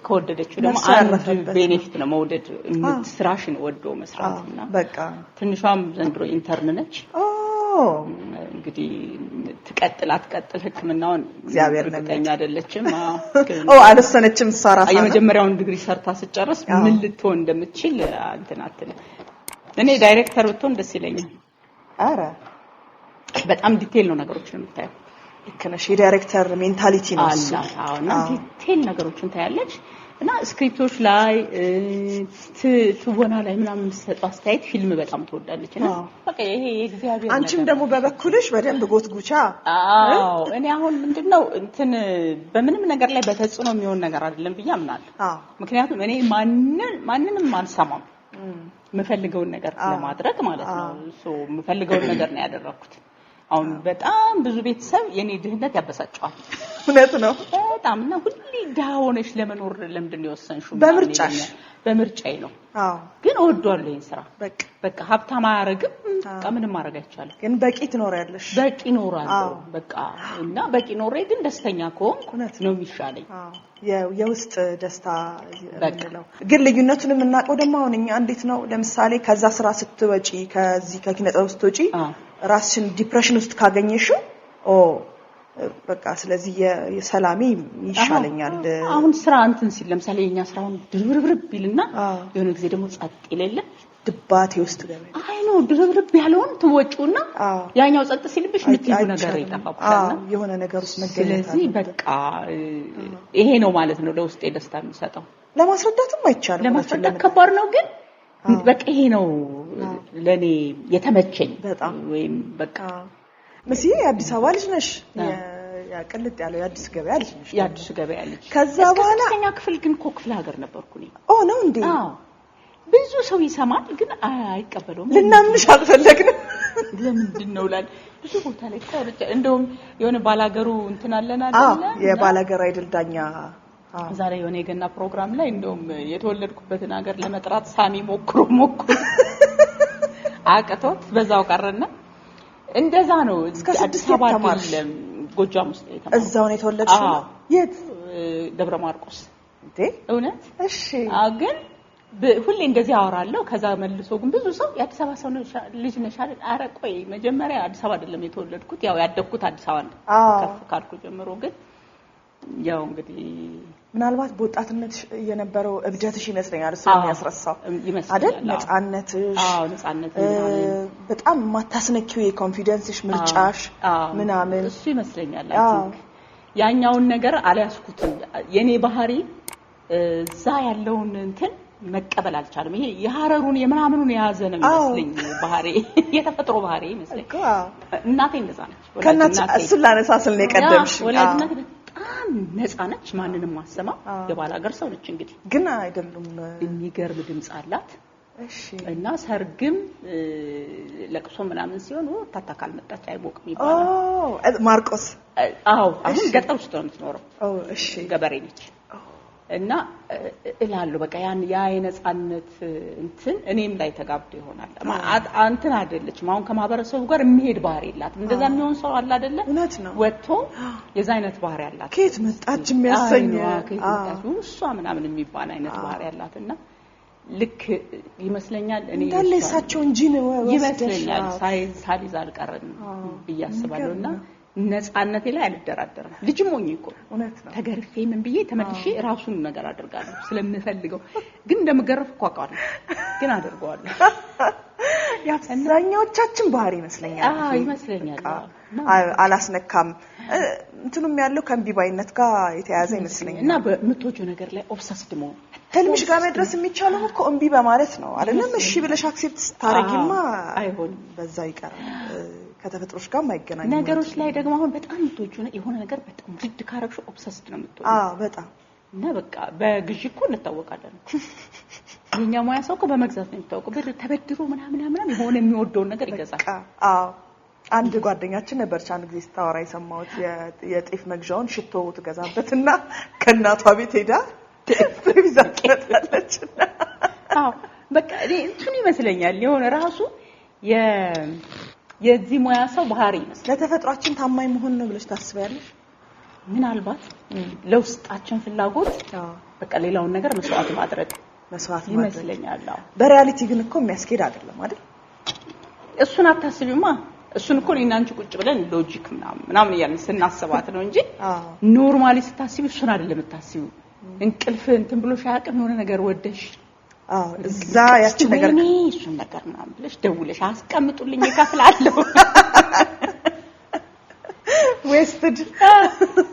ከወደደችው ደግሞ አንድ ቤኔፊት ነው መውደድ ስራሽን ወዶ መስራትና በቃ ትንሿም ዘንድሮ ኢንተርን ነች እንግዲህ ትቀጥላት ህክምናውን እግዚአብሔር ነኝ አይደለችም አልሰነችም ሰራሳ የመጀመሪያውን ዲግሪ ሰርታ ስጨርስ ምን ልትሆን እንደምትችል አንተናት እኔ ዳይሬክተር ብትሆን ደስ ይለኛል አረ በጣም ዲቴል ነው ነገሮችን የምታየው ልክ ነሽ የዳይሬክተር ሜንታሊቲ ነው እሱ አዎና ዲቴል ነገሮችን ታያለች እና ስክሪፕቶች ላይ ትወና ላይ ምናምን ሰጣው አስተያየት ፊልም በጣም ተወዳለች እና በቃ ይሄ የእግዚአብሔር አንቺም ደግሞ በበኩልሽ በደንብ ጎትጉቻ እኔ አሁን ምንድነው እንትን በምንም ነገር ላይ በተጽኖ የሚሆን ነገር አይደለም ብዬ አምናለሁ ምክንያቱም እኔ ማንንም አልሰማም የምፈልገውን ነገር ለማድረግ ማለት ነው የምፈልገውን ነገር ነው ያደረኩት አሁን በጣም ብዙ ቤተሰብ የኔ ድህነት ያበሳጫዋል እውነት ነው በጣም እና ሁሌ ዳሆነሽ ለመኖር ለምንድን ነው የወሰንሽው በምርጫዬ ነው ግን እወደዋለሁ ይሄን ስራ በቃ ሀብታም አያረግም ምንም ማድረግ አይቻልም ግን በቂ ትኖሪያለሽ በቂ ኖራለሁ በቃ እና በቂ ኖሬ ግን ደስተኛ ከሆንኩ ነው የሚሻለኝ የውስጥ ደስታ ነው ግን ልዩነቱን የምናውቀው ደግሞ አሁን እኛ እንዴት ነው ለምሳሌ ከዛ ስራ ስትወጪ ከዚህ ከኪነጥበብ ስትወጪ ራስሽን ዲፕሬሽን ውስጥ ካገኘሽው በቃ ስለዚህ የሰላሚ ይሻለኛል አሁን ስራ እንትን ሲል ለምሳሌ የኛ ስራውን ድርብርብ ቢልና የሆነ ጊዜ ደግሞ ጸጥ ይለለ ድባቴ ውስጥ ገበ አይ ነው ድርብርብ ያለውን ትወጪውና ያኛው ጸጥ ሲልብሽ ምትይው ነገር ይጣፋብሻልና የሆነ ነገር ውስጥ መገኘት ስለዚህ በቃ ይሄ ነው ማለት ነው ለውስጤ ደስታ የሚሰጠው ለማስረዳትም አይቻልም ለማስረዳት ከባድ ነው ግን በቃ ይሄ ነው ለኔ የተመቸኝ ወይም በቃ መሲ አዲስ አበባ ልጅ ነሽ ያቀልጥ ያለው የአዲስ ገበያ ልጅ ነሽ የአዲስ ገበያ ልጅ ከዛ በኋላ ከኛ ክፍል ግን ክፍለ ሀገር ነበርኩ እኔ ነው እንዴ ብዙ ሰው ይሰማል ግን አይቀበለውም ልናምንሽ አልፈለግንም ለምንድን ነው ላል ብዙ ቦታ ላይ ቆርጬ እንደውም የሆነ ባላገሩ እንትን አለና አይደለ የባላገር አይደል ዳኛ ዛሬ የሆነ የገና ፕሮግራም ላይ እንደውም የተወለድኩበትን ሀገር ለመጥራት ሳሚ ሞክሮ አቀቶት በዛው ቀረና እንደዛ ነው እስከ 6 ተማርሽ ጎጃም ውስጥ የተማርኩት እዛው ነው የተወለድሽው የት ደብረ ማርቆስ እንዴ እውነት እሺ ግን ሁሌ እንደዚህ አወራለሁ ከዛ መልሶ ግን ብዙ ሰው የአዲስ አበባ ሰው ልጅ ነሽ አይደል አረ ቆይ መጀመሪያ አዲስ አበባ አይደለም የተወለድኩት ያው ያደግኩት አዲስ አበባ ነው ከፍ ካልኩ ጀምሮ ግን ያው እንግዲህ ምናልባት በወጣትነት የነበረው እብደትሽ ይመስለኛል እሱ የሚያስረሳው አይደል ነፃነትሽ ነፃነት በጣም ማታስነኪው የኮንፊደንስሽ ምርጫሽ ምናምን እሱ ይመስለኛል አይ ቲንክ ያኛውን ነገር አልያስኩትም የኔ ባህሪ እዛ ያለውን እንትን መቀበል አልቻለም ይሄ የሐረሩን የምናምኑን የያዘ ነው የሚመስለኝ ባህሪ የተፈጥሮ ባህሪ ይመስለኝ እናቴ እንደዛ ነች ከእናት ስላነሳስል ነው የቀደምሽ ወላጅነት በጣም ነፃ ነች ማንንም ማሰማ የባል ሀገር ሰው ነች እንግዲህ ግን አይደሉም የሚገርም ድምጽ አላት እሺ እና ሰርግም ለቅሶ ምናምን ሲሆን ታታካል መጣች አይቦቅም ይባላል ማርቆስ አሁን ገጠር ውስጥ ነው የምትኖረው እሺ ገበሬ ነች እና እላሉ በቃ ያ የነፃነት እንትን እኔም ላይ ተጋብቶ ይሆናል አንተን አይደለችም አሁን ከማህበረሰቡ ጋር የሚሄድ ባህሪ የላት እንደዛ የሚሆን ሰው አለ አይደለ እውነት ነው ወጥቶ የዛ አይነት ባህሪ ያላት ከየት መጣች የሚያሰኝ እሷ ምናምን የሚባል አይነት ባህሪ ያላትና ልክ ይመስለኛል እኔ እንዳለ እሳቸው እንጂ ነው ይመስለኛል ሳይዝ አልቀረም ብያስባለሁና ነፃነቴ ላይ አልደራደርም ልጅም ሆኜ እኮ እውነት ነው ተገርፌ ምን ብዬ ተመልሼ ራሱን ነገር አደርጋለሁ ስለምፈልገው ግን እንደምገረፍ እኮ አውቃለሁ ግን አደርገዋለሁ ያብዛኛዎቻችን ባህሪ ይመስለኛል ይመስለኛል አላስነካም እንትኑም ያለው ከእምቢባይነት ጋር የተያያዘ ይመስለኛል እና በምትወጂው ነገር ላይ ኦብሰስድ መሆን ህልምሽ ጋር መድረስ የሚቻለው እኮ እምቢ በማለት ነው አይደለም እሺ ብለሽ አክሴፕት ስታረጊማ አይሆን በዛው ይቀራል ከተፈጥሮሽ ጋር ማይገናኝ ነገሮች ላይ ደግሞ አሁን በጣም ምትወጂው የሆነ ነገር በጣም ድድ ካረግሽ ኦብሰስድ ነው የምትሆነው በጣም እና በቃ በግዢ እኮ እንታወቃለን የኛ ሙያ ሰው እኮ በመግዛት ነው የሚታወቀው ብር ተበድሮ ምናምን የሆነ የሚወደው ነገር ይገዛል አንድ ጓደኛችን ነበር አንድ ጊዜ ስታወራ የሰማሁት የጤፍ መግዣውን ሽቶ ትገዛበትና ከእናቷ ቤት ሄዳ ቪዛ ትመጣለች በቃ እንትን ይመስለኛል የሆነ ራሱ የዚህ ሙያ ሰው ባህሪ ይመስላል ለተፈጥሯችን ታማኝ መሆን ነው ብለሽ ታስቢያለሽ ምናልባት ለውስጣችን ፍላጎት በቃ ሌላውን ነገር መስዋዕት ማድረግ ይመስለኛል በሪያሊቲ ግን እኮ የሚያስኬድ አይደለም አይደል እሱን አታስቢማ እሱን እኮ እናንቺ ቁጭ ብለን ሎጂክ ምናምን ያለን ስናስባት ነው እንጂ ኖርማሊ ስታስቢ እሱን አይደለም የምታስቢው እንቅልፍ እንትን ብሎ ሻያቅም የሆነ ነገር ወደሽ እዛ ያቺ ነገር እሱን ነገር ምናምን ብለሽ ደውለሽ አስቀምጡልኝ ይከፍላለሁ ዌስትድ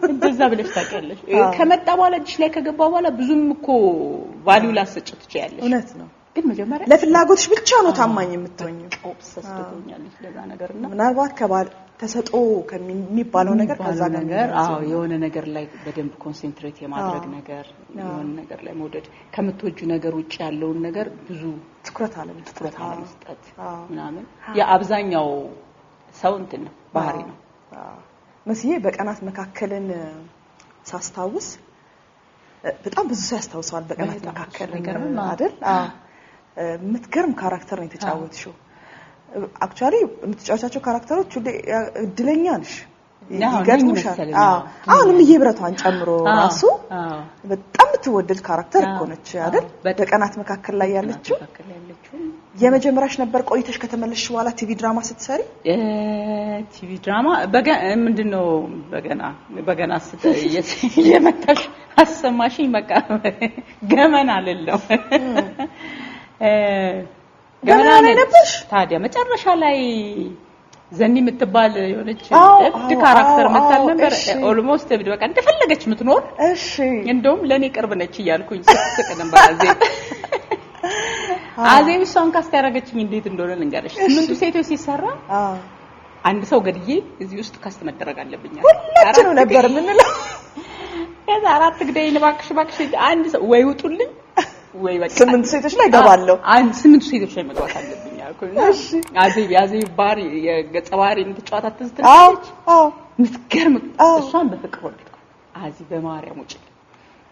እንደዛ ብለሽ ታውቂያለሽ ከመጣ በኋላ እጅሽ ላይ ከገባ በኋላ ብዙም እኮ ቫልዩ ላሰጭት ትችያለሽ እውነት ነው ግን መጀመሪያ ለፍላጎትሽ ብቻ ነው ታማኝ የምትሆኚው ኦብሰስድ ትሆኛለሽ ለዛ ነገርና ምናልባት ከባል ተሰጦ ከሚባለው ነገር ከዛ ነገር የሆነ ነገር ላይ በደንብ ኮንሰንትሬት የማድረግ ነገር የሆነ ነገር ላይ መውደድ ከምትወጁ ነገር ውጪ ያለውን ነገር ብዙ ትኩረት አለመስጠት ምናምን የአብዛኛው ሰው እንትን ነው ባህሪ ነው መስዬ በቀናት መካከልን ሳስታውስ በጣም ብዙ ሰው ያስታውሳል በቀናት መካከል አይደል ምትገርም ካራክተር ነው የተጫወትሽው አክቹአሊ የምትጫወቻቸው ካራክተሮች ሁሉ እድለኛ ነሽ ይገርምሻል አሁን ምይብረቷን ጨምሮ ራሱ በጣም ትወደድ ካራክተር እኮ ነች አይደል በቀናት መካከል ላይ ያለችው የመጀመሪያሽ ነበር ቆይተሽ ከተመለስሽ በኋላ ቲቪ ድራማ ስትሰሪ ቲቪ ድራማ ምንድነው በገና የመጣሽ አሰማሽኝ በቃ ገመና አይደለም ገመና ላይ ነበርሽ ታዲያ መጨረሻ ላይ ዘኒ የምትባል የሆነች እብድ ካራክተር መጣል ነበር ኦልሞስት እብድ በቃ እንደፈለገች የምትኖር እሺ እንደውም ለኔ ቅርብ ነች እያልኩኝ ስቅስቅ ነበር አዜብ እሷን ካስት ያደረገችኝ እንዴት እንደሆነ ልንገርሽ ስምንቱ ሴቶች ሲሰራ አንድ ሰው ገድዬ እዚህ ውስጥ ካስት መደረግ አለብኝ ሁላችንም ነበር ምንለው ከዛ አራት ግዴ ልባክሽ አንድ ሰው ወይ ውጡልኝ ወይ በቃ ስምንት ሴቶች ላይ ገባለሁ አንድ ስምንት ሴቶች ላይ መግባት አለብኝ ያልኩኝ አዜብ ባሪ የገጸ ባህሪ የምትጫወት አትስተልች ምትገርም እሷን በፍቅር ወደድኩ አዜብ በማርያም ውጪ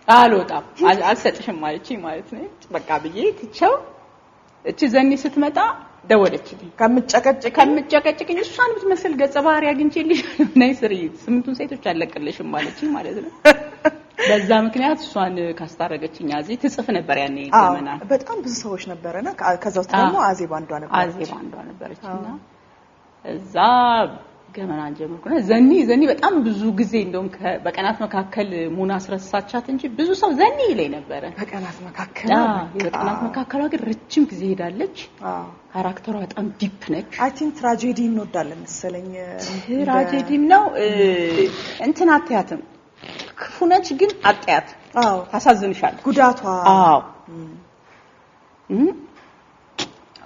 አልወጣም አልሰጥሽም ማለት ነው በቃ ብዬ ትቻው እቺ ዘኒ ስትመጣ ደወለችልኝ ከምጨቀጭቅኝ እሷን ብትመስል ገጸ ባህሪ አግኝቼልሽ ነይ ስሪ ስምንቱን ሴቶች አለቀለሽም ማለችኝ ማለት ነው በዛ ምክንያት እሷን ካስታረገችኝ አዜብ ትጽፍ ነበር ያኔ ገመና በጣም ብዙ ሰዎች ነበርና ከዛው ደግሞ አዜብ አንዷ ነበረችና እዛ ገመና ጀመርኩና ዘኒ በጣም ብዙ ጊዜ እንደውም በቀናት መካከል ሙና አስረሳቻት እንጂ ብዙ ሰው ዘኒ ላይ ነበር በቀናት መካከል ግን ረጅም ጊዜ ሄዳለች ካራክተሯ በጣም ዲፕ ነች አይ ቲንክ ትራጀዲ እንወዳለን መሰለኝ ትራጀዲም ነው እንትን አትያትም ክፉ ነች ግን አጥያት ታሳዝንሻል ጉዳቷ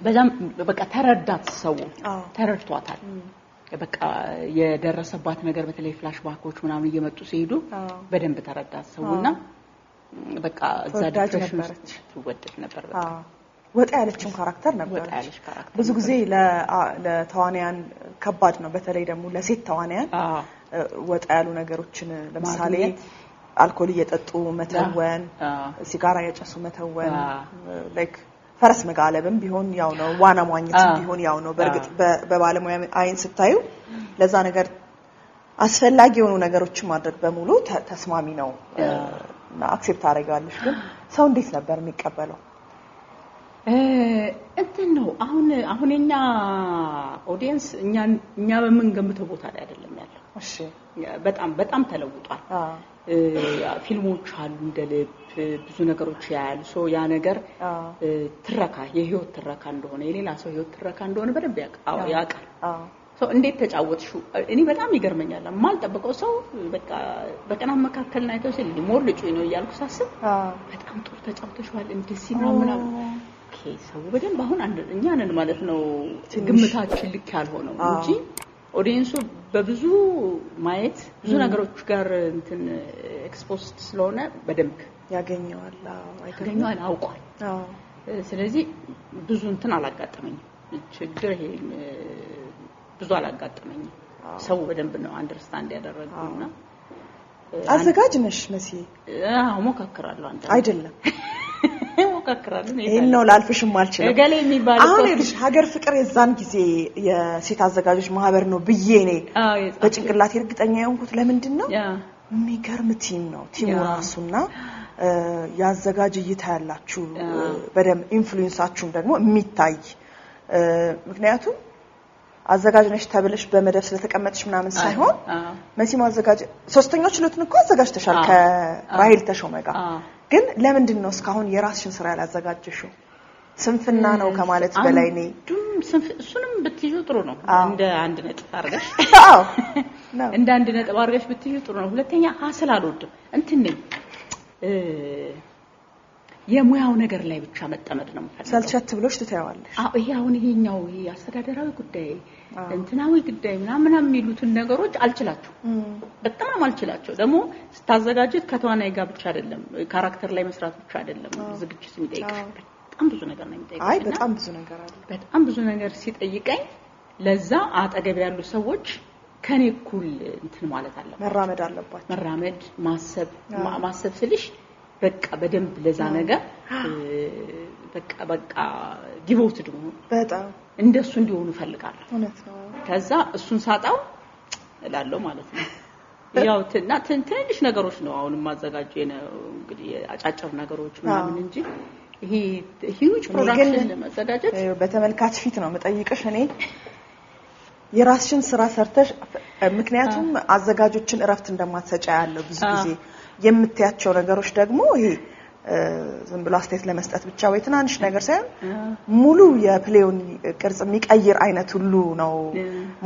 በዛም በቃ ተረዳት ሰው ተረድቷታል በቃ የደረሰባት ነገር በተለይ ፍላሽ ባኮች ምናምን እየመጡ ሲሄዱ በደንብ ተረዳት ሰውና በቃ ዛድረሽ ትወደድ ነበር በቃ ወጣ ያለችው ካራክተር ነበር ብዙ ጊዜ ለተዋናያን ከባድ ነው በተለይ ደግሞ ለሴት ተዋናያን ወጣ ያሉ ነገሮችን ለምሳሌ አልኮል እየጠጡ መተወን ሲጋራ ያጨሱ መተወን ላይክ ፈረስ መጋለብም ቢሆን ያው ነው ዋና ማግኘትም ቢሆን ያው ነው በርግጥ በባለሙያ አይን ስታዩ ለዛ ነገር አስፈላጊ የሆኑ ነገሮችን ማድረግ በሙሉ ተስማሚ ነው እና አክሴፕት አደርጋለሽ ግን ሰው እንዴት ነበር የሚቀበለው እንትን ነው አሁንኛ ኦዲየንስ እኛ በምን ገምተው ቦታ ላይ አይደለም ያለው እሺ በጣም ተለውጧል ፊልሞች አሉ እንደልብ ብዙ ነገሮች ያያል ሶ ያ ነገር ትረካ የህይወት ትረካ እንደሆነ የሌላ ሰው ህይወት ትረካ እንደሆነ በደንብ ያውቃል ሶ እንዴት ተጫወትሹ እኔ በጣም ይገርመኛል ማልጠበቀው ሰው በቃ በቀና መካከል ላይ ተሰል ሊሞር ልጭ ነው ያልኩ ሳስብ በጣም ጥሩ ተጫውተሽዋል እንደዚህ ነው ኦኬ ሰው በደንብ አሁን እኛ ነን ማለት ነው ግምታችን ልክ ያልሆነው እንጂ ኦዲየንሱ በብዙ ማየት ብዙ ነገሮች ጋር እንትን ኤክስፖዝድ ስለሆነ በደንብ ያገኘዋል አውቋል ስለዚህ ብዙ እንትን አላጋጠመኝም ችግር ይሄ ብዙ አላጋጠመኝም ሰው በደንብ ነው አንደርስታንድ ያደረገውና አዘጋጅ ነሽ መሲ ሞካክራለሁ አንተ አይደለም ሞካክራለሁ ነው ላልፍሽም አልችልም ገሌ የሚባል አሁን ሀገር ፍቅር የዛን ጊዜ የሴት አዘጋጆች ማህበር ነው ብዬ እኔ በጭንቅላቴ እርግጠኛ የሆንኩት ለምንድን ነው የሚገርም ቲም ነው ቲሙ ራሱና ያዘጋጅ እይታ ያላችሁ በደም ኢንፍሉዌንሳችሁም ደግሞ የሚታይ ምክንያቱም አዘጋጅ ነሽ ተብለሽ በመደብ ስለተቀመጥሽ ምናምን ሳይሆን መሲ ማዘጋጅ ሶስተኛው ችሎትን እኮ አዘጋጅተሻል ከራሄል ተሾመ ጋር ግን ለምንድን ነው እስካሁን የራስሽን ስራ ያላዘጋጀሽው ስንፍና ነው ከማለት በላይ ነኝ እሱንም ብትይዙ ጥሩ ነው እንደ አንድ ነጥብ አርገሽ አዎ እንደ አንድ ነጥብ አርገሽ ብትይዙ ጥሩ ነው ሁለተኛ ሀስል አልወድም እንትን የሙያው ነገር ላይ ብቻ መጠመድ ነው ማለት ሰልቸት ብሎሽ ትታያለሽ ይሄ አሁን ይሄኛው ይሄ አስተዳደራዊ ጉዳይ እንትናዊ ጉዳይ ምናምን የሚሉትን ነገሮች አልችላቸው በጣም አልችላቸው ደግሞ ስታዘጋጅት ከተዋናይ ጋር ብቻ አይደለም ካራክተር ላይ መስራት ብቻ አይደለም ዝግጅት የሚጠይቅሽ በጣም ብዙ ነገር ነው የሚጠይቀው አይ በጣም ብዙ ነገር አለ በጣም ብዙ ነገር ሲጠይቀኝ ለዛ አጠገብ ያሉ ሰዎች ከኔ እኩል እንትን ማለት አለ መራመድ አለባቸው መራመድ ማሰብ ስልሽ በቃ በደንብ ለዛ ነገር በቃ ዲቮትድ ነው በጣም እንደሱ እንዲሆኑ ፈልጋለሁ እውነት ነው ከዛ እሱን ሳጣው እላለሁ ማለት ነው ያው ትንሽ ነገሮች ነው አሁን ማዘጋጀ ነው እንግዲህ አጫጭር ነገሮች ምናምን እንጂ ይሄ ሂውጅ ፕሮዳክሽን ለማዘጋጀት በተመልካች ፊት ነው መጠይቅሽ እኔ የራስሽን ስራ ሰርተሽ ምክንያቱም አዘጋጆችን እረፍት እንደማትሰጫ ያለው ብዙ ጊዜ የምትያቸው ነገሮች ደግሞ ይሄ ዝም ብሎ አስተያየት ለመስጠት ብቻ ወይ ትናንሽ ነገር ሳይሆን ሙሉ የፕሌውን ቅርጽ የሚቀይር አይነት ሁሉ ነው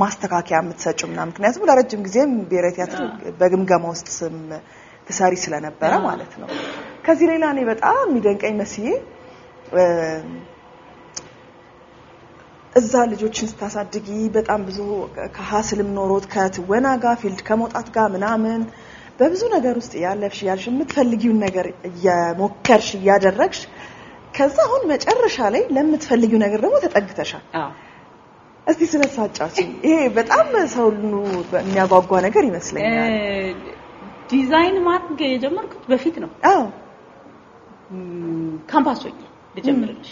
ማስተካከያ የምትሰጪውና ምክንያቱም ለረጅም ጊዜም ብሔራዊ ቲያትር በግምገማ ውስጥ ተሳሪ ስለነበረ ማለት ነው ከዚህ ሌላ እኔ በጣም የሚደንቀኝ መስዬ እዛ ልጆችን ስታሳድጊ በጣም ብዙ ከሐስልም ኖሮት ከትወና ጋር ፊልድ ከመውጣት ጋር ምናምን በብዙ ነገር ውስጥ ያለፍሽ የምትፈልጊውን ነገር እየሞከርሽ እያደረግሽ ከዛ አሁን መጨረሻ ላይ ለምትፈልጊው ነገር ደግሞ ተጠግተሻል እስቲ ስለሳጫች ይሄ በጣም ሰው ሁሉ የሚያጓጓ ነገር ይመስለኛል ዲዛይን ማድረግ የጀመርኩት በፊት ነው ካምፓሶኝ ልጀምርልሽ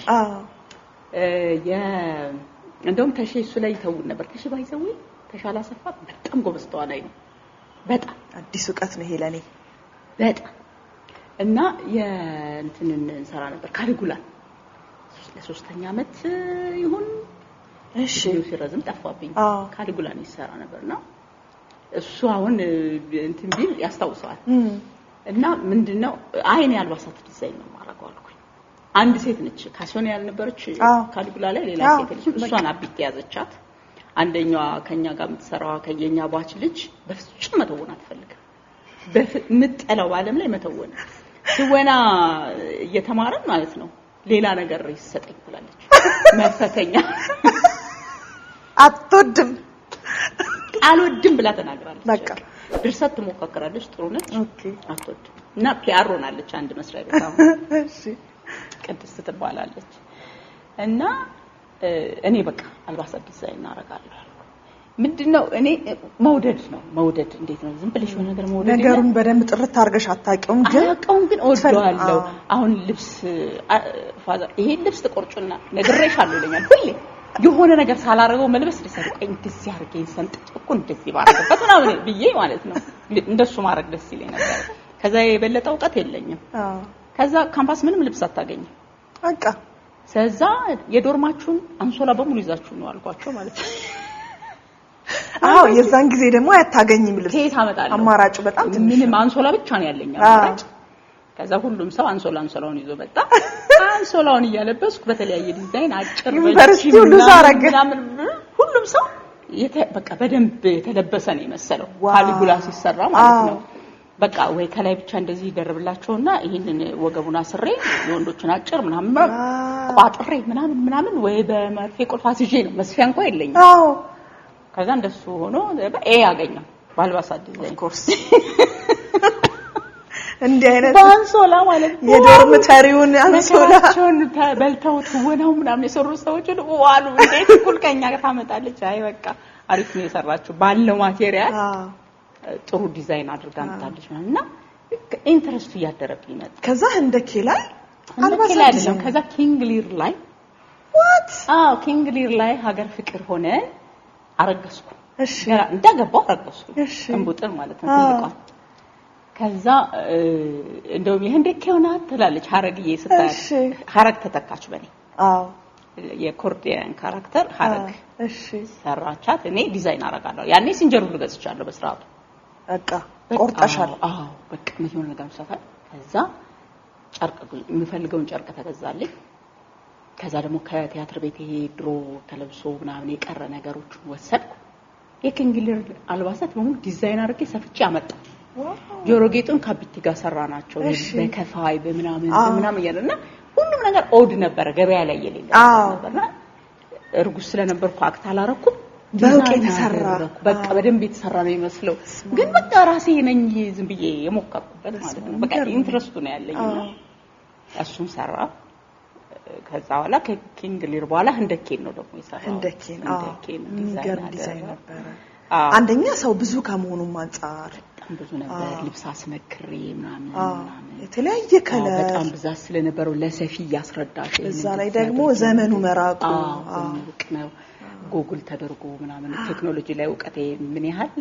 እንደውም ተሽሱ ላይ ይተውን ነበር ተሽባይዘው ተሻላ ሰፋ በጣም ጎበዝ ተዋናይ ነው በጣም አዲስ ዕውቀት ነው ይሄ ለኔ በጣም እና የእንትንን እንሰራ ነበር ካሊጉላ ለሶስተኛ አመት ይሁን እሺ ሲረዝም ጠፋብኝ ካሊጉላ ነው ይሰራ ነበርና እሱ አሁን እንትን ቢል ያስታውሳል እና ምንድነው አይኔ አልባሳት ዲዛይን ነው ማረጋው አልኩኝ አንድ ሴት ነች ካሶን ያልነበረች ካሊጉላ ላይ ሌላ ሴት ነች እሷን አብት ያዘቻት አንደኛዋ ከኛ ጋር የምትሰራው ከየኛ ባች ልጅ በፍጹም መተወን አትፈልግም በምትጠላው ዓለም ላይ መተወን ትወና እየተማረን ማለት ነው ሌላ ነገር ይሰጠኝ ትላለች መፈተኛ አልወድም ብላ ተናግራለች በቃ ድርሰት ትሞካከራለች ጥሩ ነች አትወድም እና ፒአር ሆናለች አንድ መስሪያ ቤት አሁን እሺ ቅድስት ትባላለች እና እኔ በቃ አልባሳት ዲዛይን አደርጋለሁ ምንድነው እኔ መውደድ እንዴት ነው ዝም ብለሽ ነገር መውደድ ነገሩን በደንብ ጥርት አድርገሽ አታውቂውም ግን እወደዋለሁ አሁን ልብስ ፋዘር ይሄ ልብስ ተቆርጮና ነግሬሻለሁ ይለኛል ሁሌ የሆነ ነገር ሳላረገው መልበስ ለሰቀኝ እንደዚህ አርገኝ ሰንጥቆ እንደዚህ ባረገበት ምናምን ብዬ ማለት ነው እንደሱ ማድረግ ደስ ይለኝ ነበር ከዛ የበለጠ ዕውቀት የለኝም ከዛ ካምፓስ ምንም ልብስ አታገኝ በቃ ስለዛ የዶርማችሁን አንሶላ በሙሉ ይዛችሁ ነው አልኳቸው ማለት ነው አዎ የዛን ጊዜ ደግሞ አታገኝም ልብስ ከየት አመጣለሁ አማራጩ በጣም ትንሽ ምንም አንሶላ ብቻ ነው ያለኝ አማራጭ ከዛ ሁሉም ሰው አንሶላውን ይዞ መጣ አንሶላውን እያለበስኩ በተለያየ ዲዛይን አጭር ዩኒቨርሲቲ ሁሉ ሳረገ ሁሉም ሰው በቃ በደንብ የተለበሰ ነው የመሰለው ካሊጉላ ሲሰራ ማለት ነው በቃ ወይ ከላይ ብቻ እንደዚህ ይደርብላቸውና ይሄንን ወገቡን አስሬ የወንዶችን አጭር ምናምን ቋጥሬ ምናምን ወይ በመርፌ ቁልፍ አስይዤ ነው መስፊያ እንኳን የለኝም አዎ ከዛ እንደሱ ሆኖ ኤ ያገኘው ባልባሳት ዲዛይን ኮርስ እንዴ አይነት ባንሶላ ማለት ነው የዶርምተሪውን አንሶላቸውን በልተው ወናው ምናምን የሰሩ ሰዎች ዋሉ እንዴት ኩልከኛ ታመጣለች አይ በቃ አሪፍ ነው የሰራችው ባለው ማቴሪያል ጥሩ ዲዛይን አድርጋ መጣለች እና ኢንትረስቱ ያደረብኝ መጣ ከዛ እንደኬ ላይ አልባሳት ዲዛይን ከዛ ኪንግሊር ላይ what ኪንግሊር ላይ ሀገር ፍቅር ሆነ አረገስኩ እሺ እንደገባው አረገስኩ እንቡጥር ማለት ነው ትልቋ ከዛ እንደው የህንደኬውና ትላለች ሐረግዬ ስታያት ሐረግ ተተካች በኔ አዎ የኮርዲያን ካራክተር ሐረግ እሺ ሰራቻት እኔ ዲዛይን አረጋለሁ ያኔ ሲንጀር ሁሉ ገዝቻለሁ በስራቱ በቃ ቆርጠሻል አዎ በቃ ምን ይሆነ ነገር ሰፋ ከዛ ጨርቅ የምፈልገውን ጨርቅ ተገዛልኝ ከዛ ደግሞ ከቲያትር ቤት ይሄ ድሮ ተለብሶ ምናምን የቀረ ነገሮችን ወሰድኩ የኪንግሊር አልባሳት በሙሉ ዲዛይን አድርጌ ሰፍቼ አመጣ ጆሮ ጌጡን ካቢቲ ጋር ሰራናቸው በከፋይ በምናምን ያለና ሁሉም ነገር ኦድ ነበር ገበያ ላይ የሌለ ነበርና እርጉዝ ስለነበርኩ አክት አላረኩም በውቅ የተሰራ በቃ በደንብ የተሰራ ነው የሚመስለው ግን በቃ ራሴ ነኝ ዝም ብዬ የሞከርኩበት ማለት ነው በቃ ኢንትረስቱ ነው ያለኝና እሱን ሰራ ከዛ በኋላ ከኪንግሊር በኋላ ህንደኬን ነው ደግሞ የሰራው ህንደኬን ዲዛይን ነበር አንደኛ ሰው ብዙ ከመሆኑም አንፃር በጣም ብዙ ነበር ልብስ አስመክሬ ምናምን የተለያየ ከለር በጣም ብዛት ስለነበረው ለሰፊ ያስረዳሽ እዛ ላይ ደግሞ ዘመኑ መራቁ ነው ጉግል ተደርጎ ምናምን ቴክኖሎጂ ላይ ዕውቀቴ ምን ያህል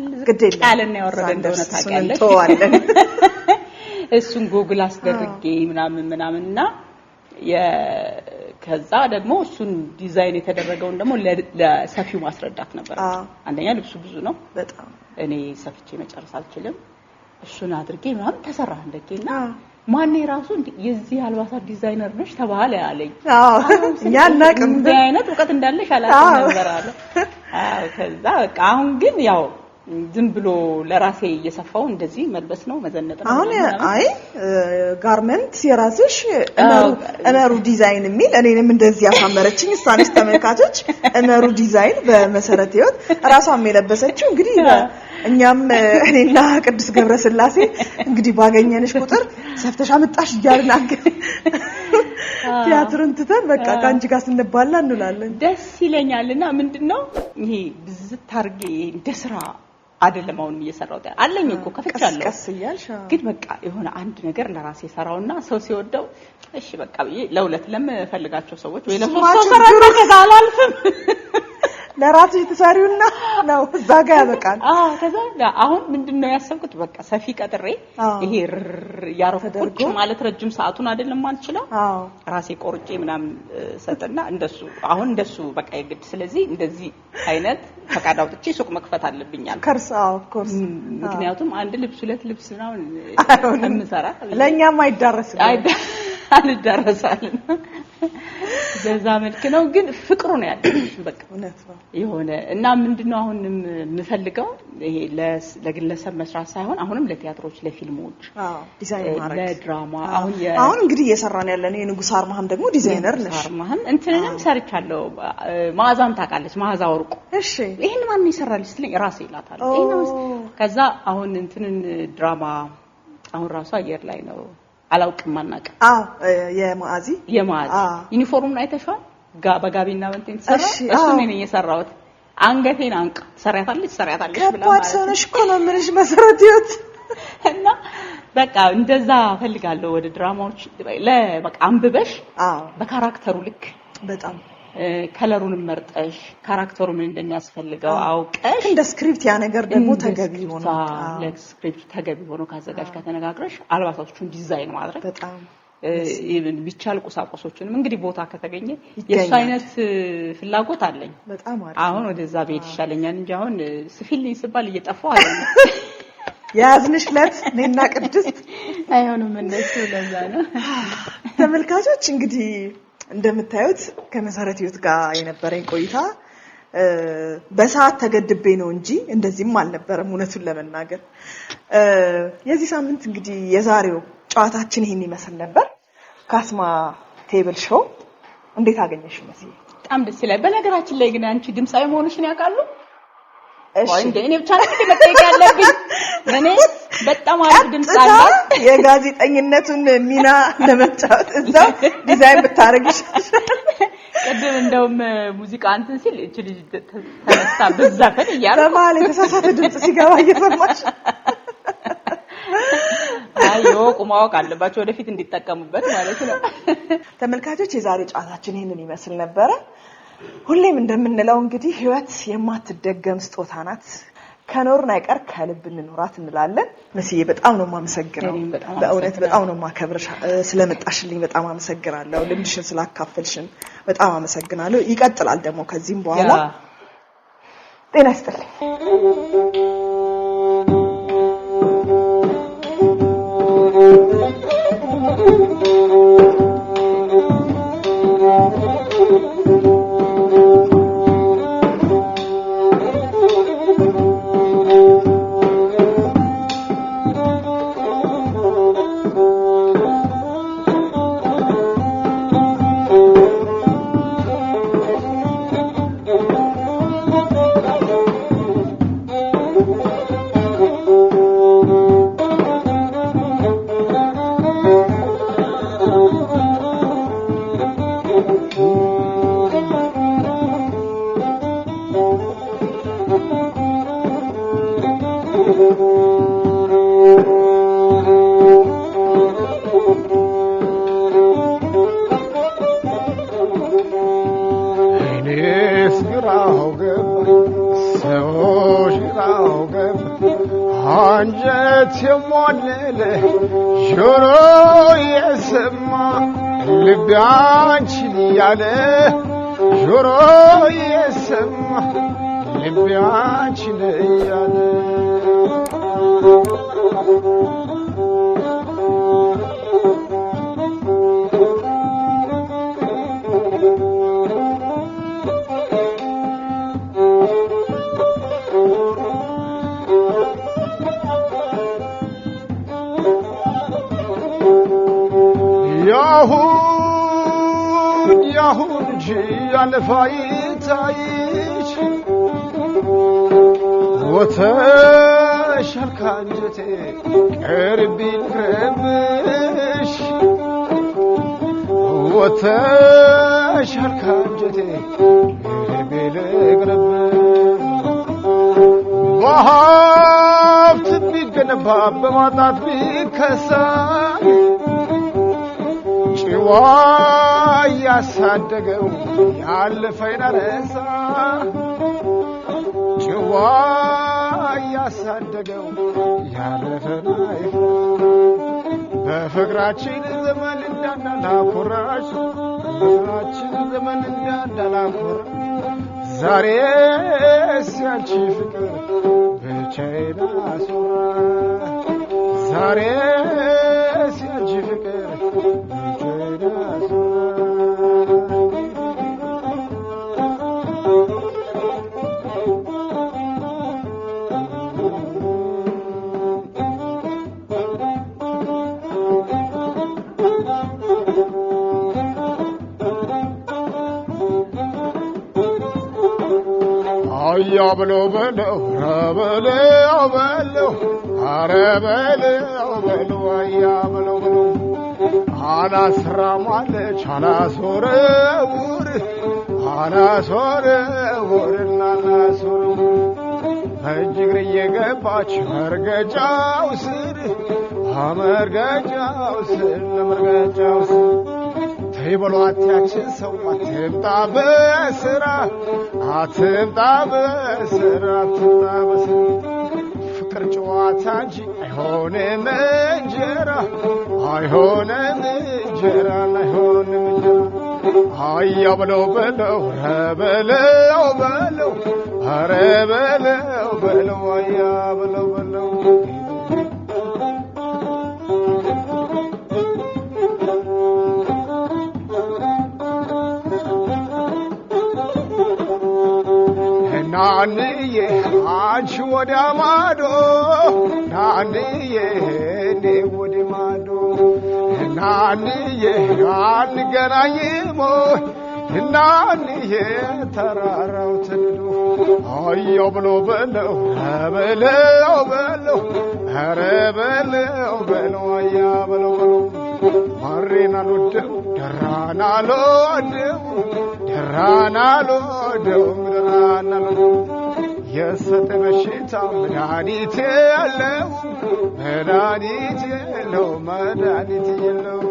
ቃልና ያወረደ እንደሆነ ታውቂያለሽ እሱን ጉግል አስደርጌ ምናምንና ከዛ ደግሞ እሱን ዲዛይን የተደረገውን ደግሞ ለሰፊው ማስረዳት ነበር አንደኛ ልብሱ ብዙ ነው በጣም እኔ ሰፍቼ መጨረስ አልችልም እሱን አድርጌ ምናምን ተሰራ እንደገና ማን ራሱ የዚህ አልባሳት ዲዛይነር ነሽ ተባለ ያለኝ እኛ እናቅም እንደ አይነት ዕውቀት እንዳለሽ አላውቅም ነበር አለ ከዛ በቃ አሁን ግን ያው ዝም ብሎ ለራሴ እየሰፋው እንደዚህ መልበስ ነው መዘነጥ ነው አሁን አይ ጋርመንት የራስሽ እመሩ ዲዛይን የሚል እኔንም እንደዚህ ያሳመረችኝ እሷንስ ተመልካቾች እመሩ ዲዛይን በመሰረት ህይወት ራሷም የለበሰችው እንግዲህ እኛም እኔና ቅዱስ ገብረስላሴ እንግዲህ ባገኘንሽ ቁጥር ሰፍተሻ መጣሽ ይያርናክ ቲያትርን ትተን በቃ ካንቺ ጋር ስንባላ እንላለን ደስ ይለኛልና ምንድነው ይሄ ብዝት አርጌ እንደስራ አይደለም አሁን እየሰራሁት አለኝ እኮ ከፍቻለሁ ቀስያልሽ ግን በቃ የሆነ አንድ ነገር ለራሴ ሰራውና ሰው ሲወደው እሺ በቃ ለሁለት ለምፈልጋቸው ሰዎች ወይ ለሶስት ሰራና ከዛላልፍም ለራስሽ ተሳሪውና ነው እዛ ጋር ያበቃል ከዛ አሁን ምንድነው ያሰብኩት በቃ ሰፊ ቀጥሬ ይሄ ያረፈቁት ማለት ረጅም ሰዓቱን አይደለም ማንችለው ራሴ ቆርጬ ምናምን ሰጠና እንደሱ በቃ የግድ ስለዚህ እንደዚህ አይነት ፈቃድ አውጥቼ ሱቅ መክፈት አለብኛል ኦፍ ኮርስ ምክንያቱም አንድ ልብስ ሁለት ልብስ ነው ከምሰራ ለኛም አይዳረስም አልዳረሳልን በዛ መልክ ነው ግን ፍቅሩ ነው ያለው በቃ እውነት ነው የሆነ እና ምንድነው አሁንም የምፈልገው ይሄ ለግለሰብ መስራት ሳይሆን አሁንም ለቲያትሮች ለፊልሞች ዲዛይን ማድረግ ለድራማ አሁን እንግዲህ እየሰራን ያለን የንጉስ አርማህም ደግሞ ዲዛይነር ነሽ አርማህም እንትንም ሰርቻለሁ ማዛም ታውቃለች ማዛ ወርቁ እሺ ይሄን ማን ይሰራል ስትለኝ ራሴ ይላታል ከዛ አሁን እንትንን ድራማ አሁን ራሱ አየር ላይ ነው አላውቅም ማናቀ የማዚ ዩኒፎርሙን አይተሻል በጋቢና በእንትን ተሰራ እሱ ነኝ የሰራሁት አንገቴን አንቃ ሰራታለች ብላ ማለት ሰነሽ እኮ ነው ምንሽ መሰረት ይወት እና በቃ እንደዛ ፈልጋለሁ ወደ ድራማዎች በቃ አንብበሽ በካራክተሩ ልክ በጣም ከለሩን መርጠሽ ካራክተሩ ምን እንደሚያስፈልገው አውቀሽ እንደ ስክሪፕት ያ ነገር ደግሞ ተገቢ ሆኖ ለስክሪፕት ተገቢ ሆኖ ካዘጋጅ ከተነጋግረሽ አልባሳቶቹን ዲዛይን ማድረግ በጣም ቢቻል ቁሳቁሶችንም እንግዲህ ቦታ ከተገኘ የሱ አይነት ፍላጎት አለኝ በጣም አሪፍ አሁን ወደዛ ቤት ይሻለኛል እንጂ አሁን ስፊልኝ ሲባል እየጠፋው አይደለም ያዝንሽለት ነና ቅድስት አይሆንም እንደሱ ለዛ ነው ተመልካቾች እንግዲህ እንደምታዩት ከመሰረት ህይወት ጋር የነበረኝ ቆይታ በሰዓት ተገድቤ ነው እንጂ እንደዚህም አልነበረም እውነቱን ለመናገር የዚህ ሳምንት እንግዲህ የዛሬው ጨዋታችን ይሄን ይመስል ነበር ካስማ ቴብል ሾው እንዴት አገኘሽው መሲ በጣም ደስ ይላል በነገራችን ላይ ግን አንቺ ድምጻዊ መሆንሽን ያውቃሉ ወይ እንደኔ ብቻ ነው መጠየቅ ያለብኝ እኔ በጣም አሪፍ ድምጽ አለ የጋዜጠኝነቱን ሚና ለመጫወት እዛው ዲዛይን ብታረግሽ ቀደም እንደውም ሙዚቃ አንተን ሲል እቺ ልጅ ተነሳ በዛፈን ይያረው በማለት የተሳሳተ ድምጽ ሲገባ እየሰማሽ አዮ ቁማውቅ አለባቸው ወደፊት እንዲጠቀሙበት ማለት ነው ተመልካቾች የዛሬ ጨዋታችን ይሄንን ይመስል ነበር ሁሌም እንደምንለው እንግዲህ ህይወት የማትደገም ስጦታ ናት ከኖርን አይቀር ከልብ እንኖራት እንላለን መስዬ በጣም ነው ማመሰግነው በእውነት በጣም ነው ማከብርሽ ስለመጣሽልኝ በጣም አመሰግናለሁ ልምድሽን ስላካፈልሽን በጣም አመሰግናለሁ ይቀጥላል ደግሞ ከዚህም በኋላ ጤና ይስጥልኝ አንጀት የሞለለ ጆሮ የሰማ ልብ አንቺን ያለ ጆሮ የሰማ ልብ አንቺን ያለ ያሁን ያለፋይታይሽ ወተሻል ካንጀቴ ቀርቢን ክረምሽ ወተሻል ካንጀቴ ቀርቢን ክረምሽ በሀብት ቢገነባ በማጣት ቢከሳል ጭዋ ያሳደገው ያለፈኝ ረሳ ጭዋ ያሳደገው ያለፈኝ በፍቅራችን ዘመን እንዳናላኩራሽ በፍቅራችን ዘመን እንዳናላኩራሽ ዛሬ ሲያንቺ ፍቅር ብቻዬን አስወራ ዛሬ ሲያንቺ ፍቅር አያ በለው በለው ረበለው በለው አረበለው በለው አያ በለው በለው አላስራማለች አላሶረውር አላሶረውርና አላሶረው እጅግር እየገባች መርገጫው ስር አመርገጫው ስር ለመርገጫው ስር ተይበሏት ያችን ሰው አትምጣ በስራ አትምጣ በስራ አትምጣ በስራ ፍቅር ጨዋታ እንጂ አይሆንም እንጂ እንጀራ አይሆንም እንጀራ አይሆንም እንጀራ አያ በለው በለው ረበለው በለው አረበለው በለው አያ በለው በለው ናንዬ አንቺ ወደ ማዶ ናንዬ እኔ ወደ ማዶ ናንዬ አንገናኝም ናንዬ ተራራው ትንዱ አያው ብሎ በለው በለው በለው ኧረ በለው በለው አያ በለው በለው ማሬን አልወደው ደራን አልወደው ደራን አልወደው ደራን አልወደው የሰጠ በሽታ መድኃኒት የለው መድኃኒት የለው መድኃኒት የለው